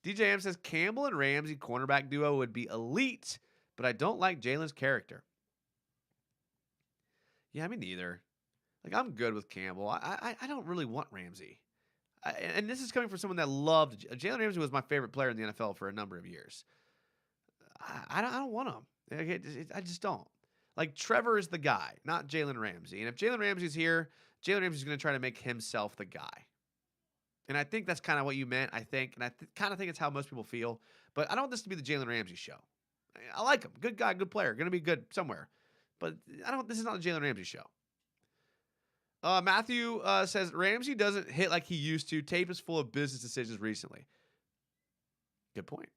DJM says, Campbell and Ramsey cornerback duo would be elite, but I don't like Jalen's character. Yeah, me neither. Like, I'm good with Campbell. I don't really want Ramsey. And this is coming from someone that loved Jalen Ramsey was my favorite player in the NFL for a number of years. I don't want him. I just don't. Like, Trevor is the guy, not Jalen Ramsey. And if Jalen Ramsey's here, Jalen Ramsey's going to try to make himself the guy. And I think that's kind of what you meant, I think. And I kind of think it's how most people feel. But I don't want this to be the Jalen Ramsey show. I like him. Good guy, good player. Going to be good somewhere. But this is not the Jalen Ramsey show. Matthew says, Ramsey doesn't hit like he used to. Tape is full of business decisions recently. Good point.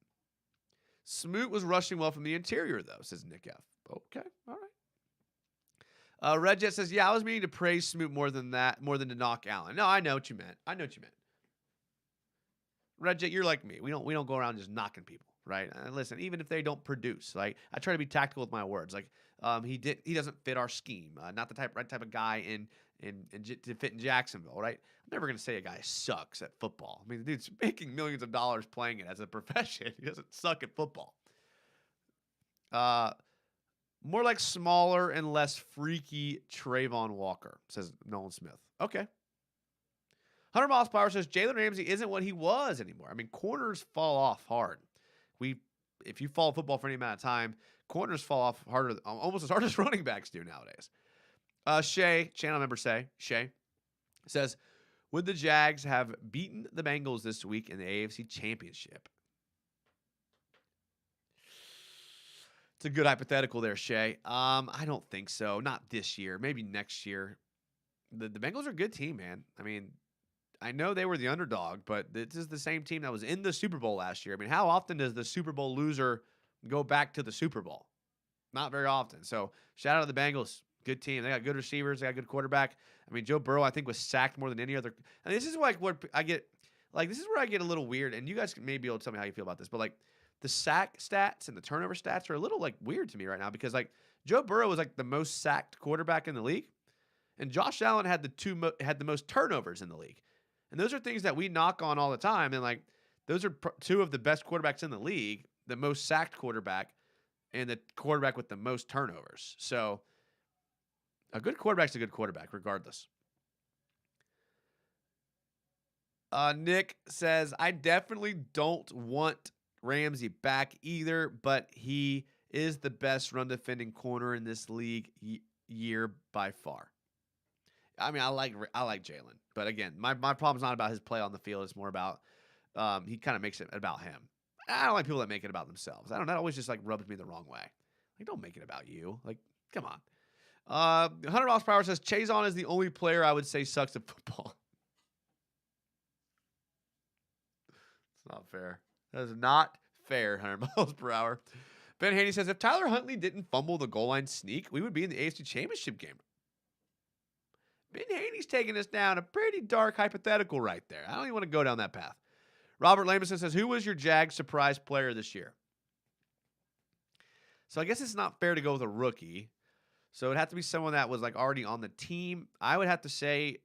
Smoot was rushing well from the interior, though, says Nick F. Okay, all right. Red Jet says, yeah, I was meaning to praise Smoot more than to knock Allen. No, I know what you meant. Red Jet, you're like me. We don't go around just knocking people, right? Listen, even if they don't produce, like, I try to be tactical with my words. Like, he doesn't fit our scheme. Not the right type of guy to fit in Jacksonville, right? I'm never going to say a guy sucks at football. The dude's making millions of dollars playing it as a profession. He doesn't suck at football. More like smaller and less freaky Trayvon Walker, says Nolan Smith. Okay. 100 miles per hour says Jalen Ramsey isn't what he was anymore. Corners fall off hard. If you follow football for any amount of time, corners fall off harder, almost as hard as running backs do nowadays. Shay, channel member Shay, says, would the Jags have beaten the Bengals this week in the AFC Championship? It's a good hypothetical there, Shay. I don't think so. Not this year. Maybe next year. The Bengals are a good team, man. I know they were the underdog, but this is the same team that was in the Super Bowl last year. How often does the Super Bowl loser go back to the Super Bowl? Not very often. So shout out to the Bengals. Good team. They got good receivers. They got a good quarterback. Joe Burrow, I think, was sacked more than any other. And this is like what I get. Like, this is where I get a little weird. And you guys may be able to tell me how you feel about this. But, like, the sack stats and the turnover stats are a little, like, weird to me right now. Because, like, Joe Burrow was, like, the most sacked quarterback in the league. And Josh Allen had the most turnovers in the league. And those are things that we knock on all the time. And, like, those are two of the best quarterbacks in the league. The most sacked quarterback and the quarterback with the most turnovers. So a good quarterback's a good quarterback, regardless. Nick says, I definitely don't want Ramsey back either, but he is the best run-defending corner in this league year by far. I like Jalen, but again, my problem's not about his play on the field. It's more about he kind of makes it about him. I don't like people that make it about themselves. That always just like rubs me the wrong way. Like, don't make it about you. Like, come on. 100 miles per hour says Chazon is the only player I would say sucks at football. It's not fair. That is not fair. 100 miles per hour. Ben Haney says if Tyler Huntley didn't fumble the goal line sneak, we would be in the AFC Championship game. Ben Haney's taking us down a pretty dark hypothetical right there. I don't even want to go down that path. Robert Lamison says, who was your Jags surprise player this year? So I guess it's not fair to go with a rookie. So it'd have to be someone that was like already on the team. I would have to say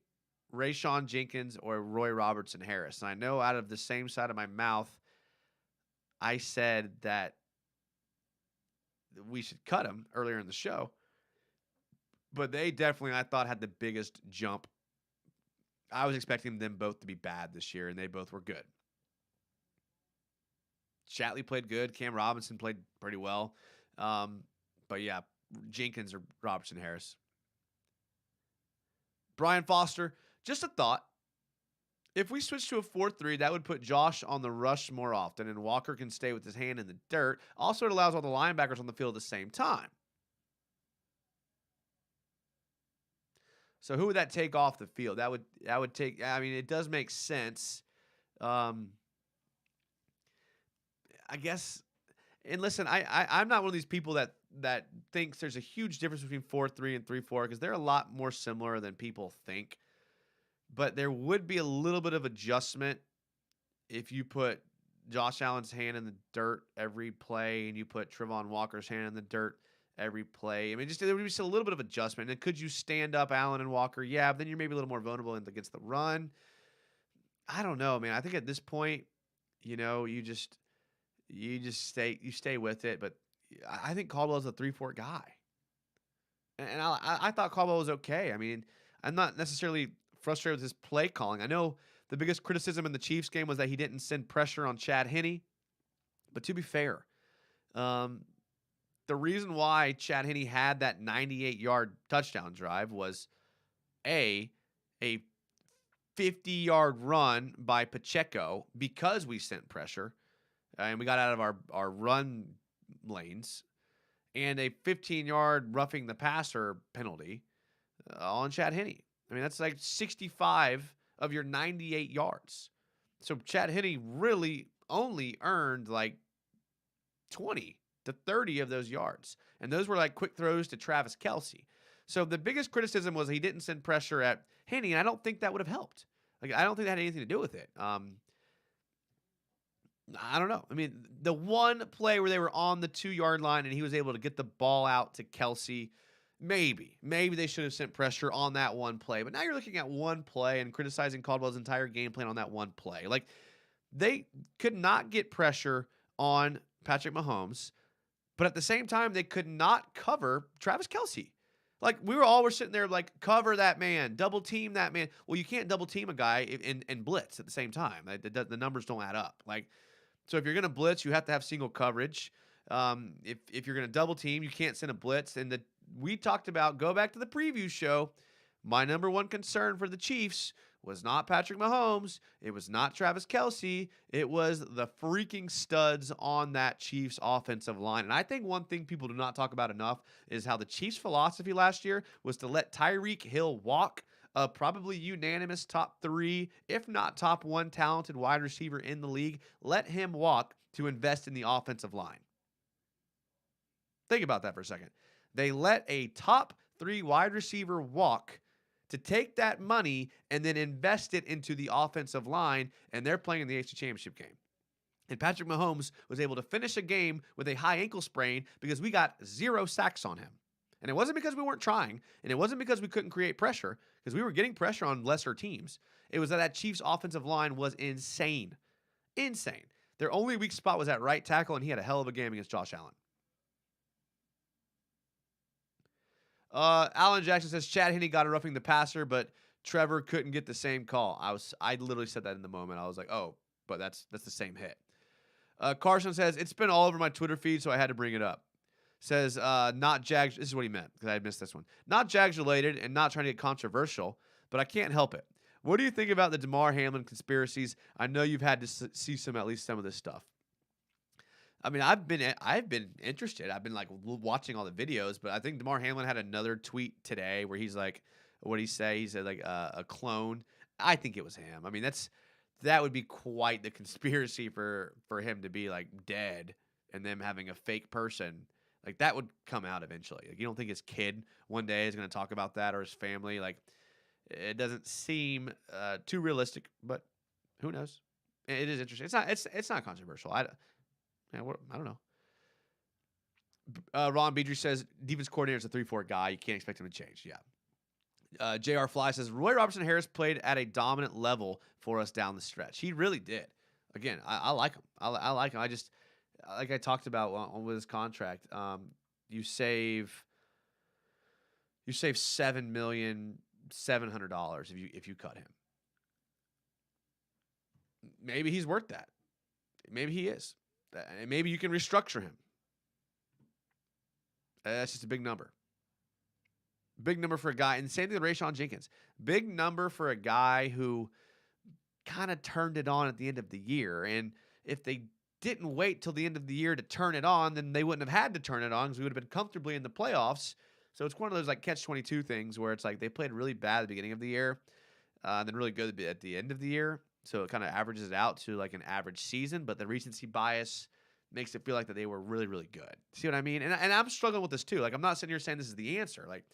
Rayshawn Jenkins or Roy Robertson Harris. And I know out of the same side of my mouth, I said that we should cut him earlier in the show. But they definitely, I thought, had the biggest jump. I was expecting them both to be bad this year, and they both were good. Shatley played good. Cam Robinson played pretty well. But yeah, Jenkins or Robertson Harris. Brian Foster, just a thought. If we switch to a 4-3, that would put Josh on the rush more often, and Walker can stay with his hand in the dirt. Also, it allows all the linebackers on the field at the same time. So who would that take off the field? That would take. I mean, it does make sense. I guess. And listen, I'm not one of these people that thinks there's a huge difference between 4-3 and 3-4 because they're a lot more similar than people think. But there would be a little bit of adjustment if you put Josh Allen's hand in the dirt every play and you put Trevon Walker's hand in the dirt every play. I mean, there would be just a little bit of adjustment. And could you stand up Allen and Walker? Yeah, but then you're maybe a little more vulnerable against the run. I don't know, man. I think at this point, you stay with it. But I think Caldwell's a 3-4 guy. And I thought Caldwell was okay. I mean, I'm not necessarily frustrated with his play calling. I know the biggest criticism in the Chiefs game was that he didn't send pressure on Chad Henne. But to be fair, the reason why Chad Henne had that 98-yard touchdown drive was a 50-yard run by Pacheco because we sent pressure and we got out of our run lanes, and a 15-yard roughing the passer penalty on Chad Henne. I mean, that's like 65 of your 98 yards. So Chad Henne really only earned like 20 to 30 of those yards. And those were like quick throws to Travis Kelce. So the biggest criticism was he didn't send pressure at Henne, and I don't think that would have helped. Like, I don't think that had anything to do with it. I don't know. I mean, the one play where they were on the 2-yard line and he was able to get the ball out to Kelce, maybe they should have sent pressure on that one play. But now you're looking at one play and criticizing Caldwell's entire game plan on that one play. Like, they could not get pressure on Patrick Mahomes, but at the same time, they could not cover Travis Kelce. Like, we were sitting there like, cover that man, double team that man. Well, you can't double team a guy and blitz at the same time. The numbers don't add up. Like, so if you're going to blitz, you have to have single coverage. If you're going to double team, you can't send a blitz. And we talked about, go back to the preview show, my number one concern for the Chiefs was not Patrick Mahomes. It was not Travis Kelce. It was the freaking studs on that Chiefs offensive line. And I think one thing people do not talk about enough is how the Chiefs' philosophy last year was to let Tyreek Hill walk, a probably unanimous top 3, if not top 1 talented wide receiver in the league. Let him walk to invest in the offensive line. Think about that for a second. They let a top 3 wide receiver walk to take that money and then invest it into the offensive line, and they're playing in the AFC Championship game. And Patrick Mahomes was able to finish a game with a high ankle sprain because we got 0 sacks on him. And it wasn't because we weren't trying, and it wasn't because we couldn't create pressure, because we were getting pressure on lesser teams. It was that Chiefs offensive line was insane. Insane. Their only weak spot was at right tackle, and he had a hell of a game against Josh Allen. Alan Jackson says Chad Henne got a roughing the passer, but Trevor couldn't get the same call. I literally said that in the moment. I was like, oh, but that's the same hit. Carson says it's been all over my Twitter feed, so I had to bring it up. Says not Jags. This is what he meant because I missed this one. Not Jags related and not trying to get controversial, but I can't help it. What do you think about the Damar Hamlin conspiracies? I know you've had to see at least some of this stuff. I mean, I've been interested. I've been like watching all the videos, but I think Damar Hamlin had another tweet today where he's like, what did he say? He said like a clone. I think it was him. I mean, that would be quite the conspiracy for him to be like dead and them having a fake person. Like, that would come out eventually. Like, you don't think his kid one day is going to talk about that, or his family? Like, it doesn't seem too realistic, but who knows? It is interesting. It's not controversial. I don't know. Ron Beedry says defense coordinator is a 3-4 guy. You can't expect him to change. Yeah. J.R. Fly says Roy Robertson Harris played at a dominant level for us down the stretch. He really did. Again, I like him. I like him. like I talked about with his contract, you save $7,700,000 if you cut him. Maybe he's worth that. Maybe he is. And maybe you can restructure him. That's just a big number. Big number for a guy. And same thing with Rayshawn Jenkins. Big number for a guy who kind of turned it on at the end of the year. And if they didn't wait till the end of the year to turn it on, then they wouldn't have had to turn it on because we would have been comfortably in the playoffs. So it's one of those like catch-22 things where it's like they played really bad at the beginning of the year and then really good at the end of the year. So it kind of averages it out to like an average season, but the recency bias makes it feel like that they were really, really good. See what I mean? And I'm struggling with this too. Like I'm not sitting here saying this is the answer. Like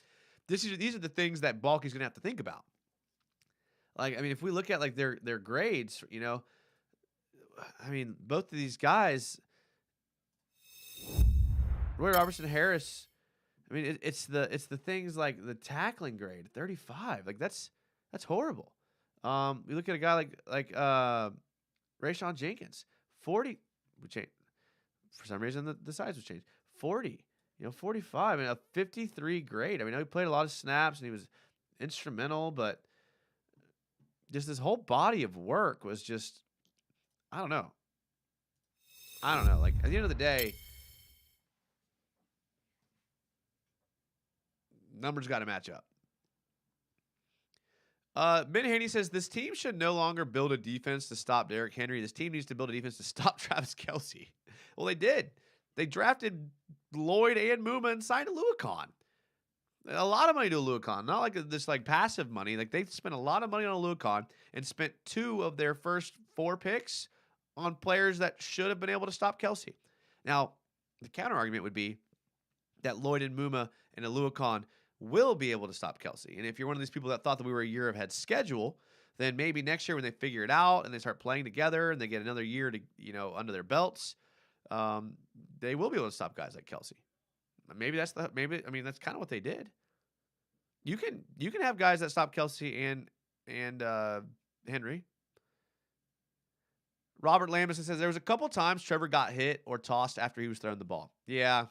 these are the things that Baalke's gonna have to think about. Like I mean, if we look at like their grades, you know, I mean, both of these guys, Roy Robertson Harris. I mean, it's the things like the tackling grade 35. Like that's horrible. You look at a guy like Rayshawn Jenkins 40. We changed for some reason the size was changed 40. 45 and a 53 grade. I mean, he played a lot of snaps and he was instrumental, but just this whole body of work was just, I don't know. Like at the end of the day, numbers got to match up. Ben Haney says this team should no longer build a defense to stop Derrick Henry. This team needs to build a defense to stop Travis Kelce. Well, they did. They drafted Lloyd and Muma and signed Aluakon. A lot of money to Aluakon. Not like this like passive money. Like they spent a lot of money on Aluakon and spent 2 of their first 4 picks on players that should have been able to stop Kelce. Now, the counter argument would be that Lloyd and Muma and Aluakon will be able to stop Kelce. And if you're one of these people that thought that we were a year ahead schedule, then maybe next year when they figure it out and they start playing together and they get another year to under their belts, they will be able to stop guys like Kelce. Maybe that's kind of what they did. You can have guys that stop Kelce and Henry. Robert Lambison says there was a couple times Trevor got hit or tossed after he was throwing the ball. Yeah,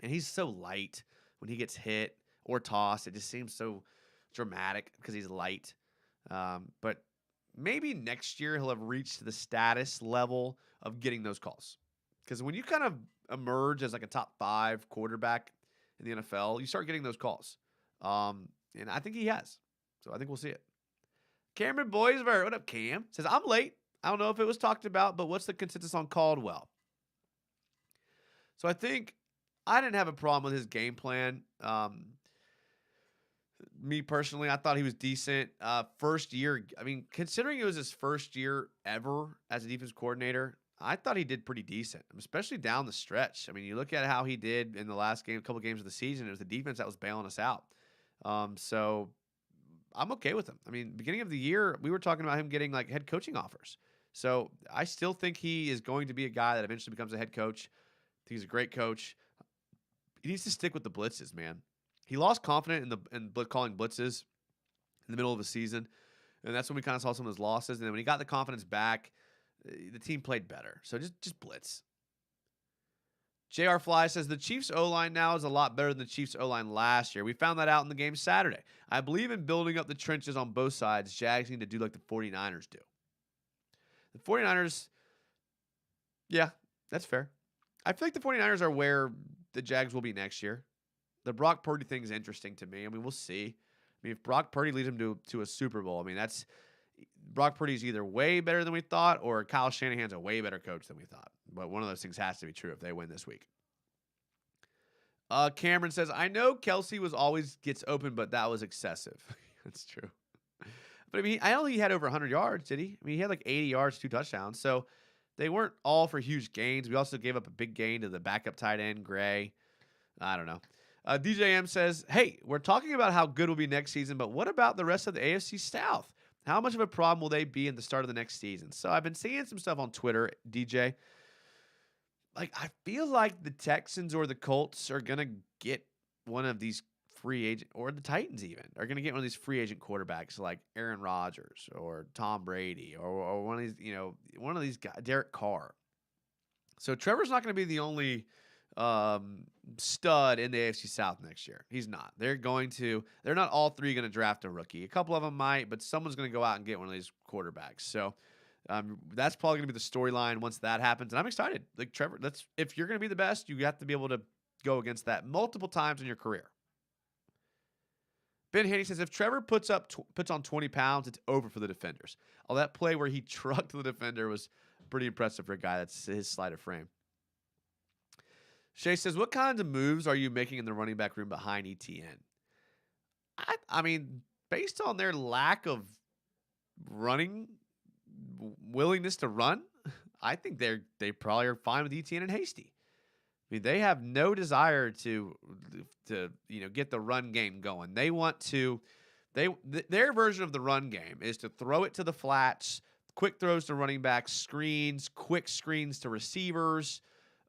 and he's so light when he gets hit or tossed. It just seems so dramatic because he's light. But maybe next year he'll have reached the status level of getting those calls. Because when you kind of emerge as like a top 5 quarterback in the NFL, you start getting those calls. And I think he has. So I think we'll see it. Cameron Boysberg, what up, Cam? Says, I'm late. I don't know if it was talked about, but what's the consensus on Caldwell? So I think I didn't have a problem with his game plan. Me personally, I thought he was decent. First year, I mean, considering it was his first year ever as a defense coordinator, I thought he did pretty decent, especially down the stretch. I mean, you look at how he did in the last game, couple games of the season, it was the defense that was bailing us out. So I'm okay with him. I mean, beginning of the year, we were talking about him getting like head coaching offers. So I still think he is going to be a guy that eventually becomes a head coach. He's a great coach. He needs to stick with the blitzes, man. He lost confidence in calling blitzes in the middle of the season, and that's when we kind of saw some of his losses. And then when he got the confidence back, the team played better. So just blitz. JR Fly says the Chiefs O-line now is a lot better than the Chiefs O-line last year. We found that out in the game Saturday. I believe in building up the trenches on both sides. Jags need to do like the 49ers do. The 49ers, yeah, that's fair. I feel like the 49ers are where the Jags will be next year. The Brock Purdy thing is interesting to me. I mean, we'll see. I mean, if Brock Purdy leads them to a Super Bowl, I mean, that's Brock Purdy's either way better than we thought or Kyle Shanahan's a way better coach than we thought. But one of those things has to be true if they win this week. Cameron says, I know Kelce always gets open, but that was excessive. That's true. But I mean, I don't think he had over 100 yards, did he? I mean, he had like 80 yards, 2 touchdowns. So they weren't all for huge gains. We also gave up a big gain to the backup tight end, Gray. I don't know. DJM says, hey, we're talking about how good we'll be next season, but what about the rest of the AFC South? How much of a problem will they be in the start of the next season? So I've been seeing some stuff on Twitter, DJ. Like, I feel like the Texans or the Colts are going to get one of these free agent, or the Titans even, are going to get one of these free agent quarterbacks like Aaron Rodgers or Tom Brady or one of these, one of these guys, Derek Carr. So Trevor's not going to be the only stud in the AFC South next year. He's not. They're not all three going to draft a rookie. A couple of them might, but someone's going to go out and get one of these quarterbacks. So that's probably going to be the storyline once that happens. And I'm excited. Like Trevor, if you're going to be the best, you have to be able to go against that multiple times in your career. Ben Haney says, if Trevor puts on 20 pounds, it's over for the defenders. Oh, that play where he trucked the defender was pretty impressive for a guy that's his slight of frame. Shay says, what kinds of moves are you making in the running back room behind ETN? I mean, based on their lack of willingness to run, I think they probably are fine with ETN and Hasty. I mean, they have no desire to get the run game going. They want to their version of the run game is to throw it to the flats, quick throws to running backs, screens, quick screens to receivers.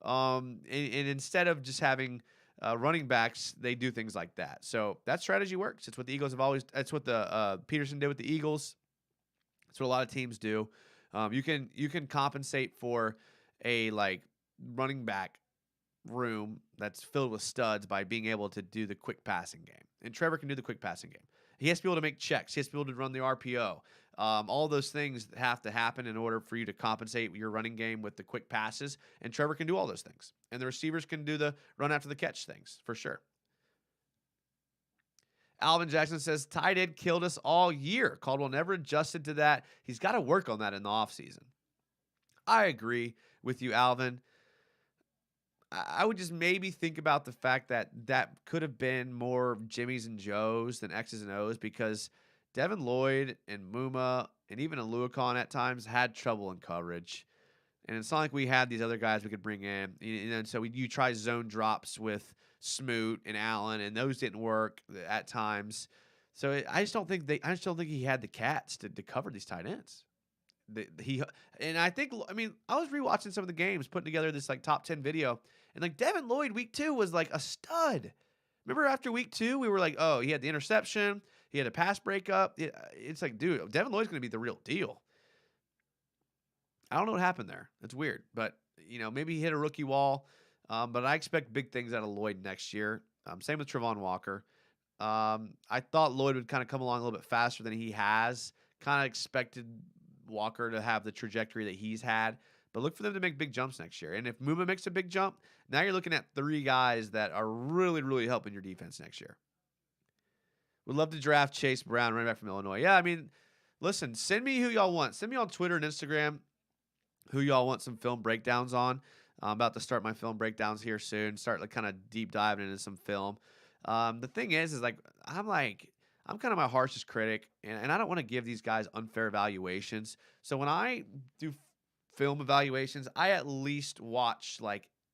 And instead of just having running backs, they do things like that. So that strategy works. It's what the Eagles have always. That's what the Peterson did with the Eagles. That's what a lot of teams do. You can compensate for a running back room that's filled with studs by being able to do the quick passing game. And Trevor can do the quick passing game. He has to be able to make checks. He has to be able to run the RPO. All those things have to happen in order for you to compensate your running game with the quick passes. And Trevor can do all those things. And the receivers can do the run after the catch things, for sure. Alvin Jackson says, tight end killed us all year. Caldwell never adjusted to that. He's got to work on that in the offseason. I agree with you, Alvin. I would just maybe think about the fact that could have been more Jimmys and Joes than X's and O's, because Devin Lloyd and Muma and even Aluakon at times had trouble in coverage. And it's not like we had these other guys we could bring in. And so you try zone drops with Smoot and Allen, and those didn't work at times. So I just don't think he had the cats to cover these tight ends. I was rewatching some of the games, putting together this top 10 video, and Devin Lloyd week 2 was a stud. Remember after week 2 we were like, oh, he had the interception, he had a pass breakup. It's dude, Devin Lloyd's going to be the real deal. I don't know what happened there. It's weird, but maybe he hit a rookie wall. But I expect big things out of Lloyd next year. Same with Trevon Walker. I thought Lloyd would kind of come along a little bit faster than he has. Kind of expected Walker to have the trajectory that he's had, but look for them to make big jumps next year. And if Muma makes a big jump, now you're looking at 3 guys that are really, really helping your defense next year. Would love to draft Chase Brown, running back from Illinois. Yeah, I mean, listen, send me who y'all want. Send me on Twitter and Instagram who y'all want some film breakdowns on. I'm about to start my film breakdowns here soon. Start kind of deep diving into some film. The thing is I'm kind of my harshest critic, and I don't want to give these guys unfair evaluations. So when I do film evaluations, I at least watch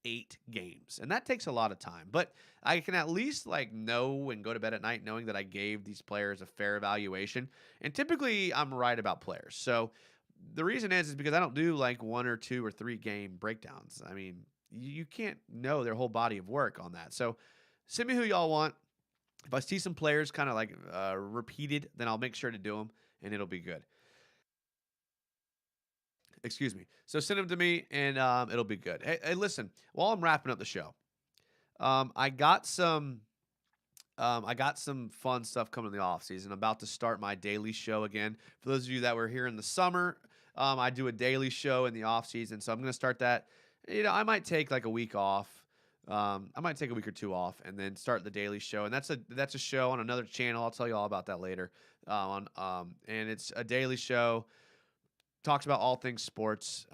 8 games, and that takes a lot of time. But I can at least know and go to bed at night knowing that I gave these players a fair evaluation. And typically I'm right about players. So the reason is because I don't do 1 or 2 or 3 game breakdowns. I mean, you can't know their whole body of work on that. So send me who y'all want. If I see some players kind of repeated, then I'll make sure to do them, and it'll be good. Excuse me. So send them to me, and it'll be good. Hey, listen, while I'm wrapping up the show, I got some fun stuff coming in the offseason. I'm about to start my daily show again. For those of you that were here in the summer, I do a daily show in the offseason, so I'm going to start that. I might take a week off. I might take a week or 2 off and then start the daily show. And that's a show on another channel. I'll tell you all about that later. And it's a daily show, talks about all things sports.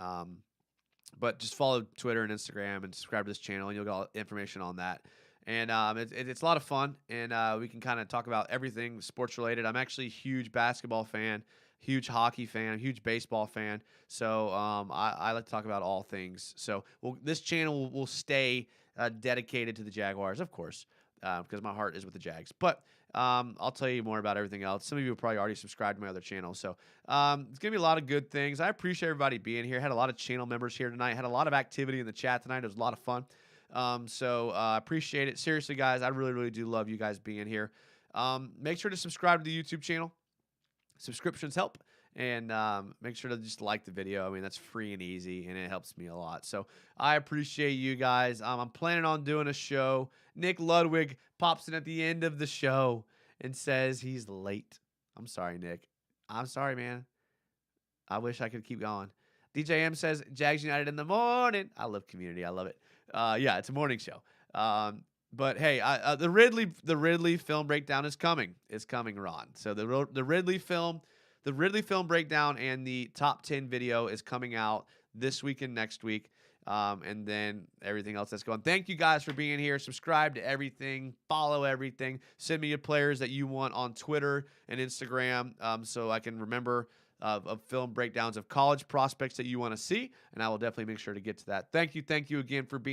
But just follow Twitter and Instagram and subscribe to this channel, and you'll get all information on that. And it's a lot of fun, and we can kind of talk about everything sports related. I'm actually a huge basketball fan, huge hockey fan, huge baseball fan. So I like to talk about all things. So this channel will stay dedicated to the Jaguars, of course, because my heart is with the Jags. But I'll tell you more about everything else. Some of you have probably already subscribed to my other channel. So it's going to be a lot of good things. I appreciate everybody being here. Had a lot of channel members here tonight. Had a lot of activity in the chat tonight. It was a lot of fun. So I appreciate it. Seriously, guys, I really, really do love you guys being here. Make sure to subscribe to the YouTube channel. Subscriptions help. And make sure to just like the video. I mean, that's free and easy, and it helps me a lot. So I appreciate you guys. I'm planning on doing a show. Nick Ludwig pops in at the end of the show and says he's late. I'm sorry, Nick. I'm sorry, man. I wish I could keep going. DJ M says Jags United in the morning. I love community. I love it. Yeah, it's a morning show. But hey, the Ridley film breakdown is coming. It's coming, Ron. So the Ridley film breakdown and the top 10 video is coming out this week and next week. And then everything else that's going. Thank you guys for being here. Subscribe to everything. Follow everything. Send me your players that you want on Twitter and Instagram, so I can remember of film breakdowns of college prospects that you want to see. And I will definitely make sure to get to that. Thank you again for being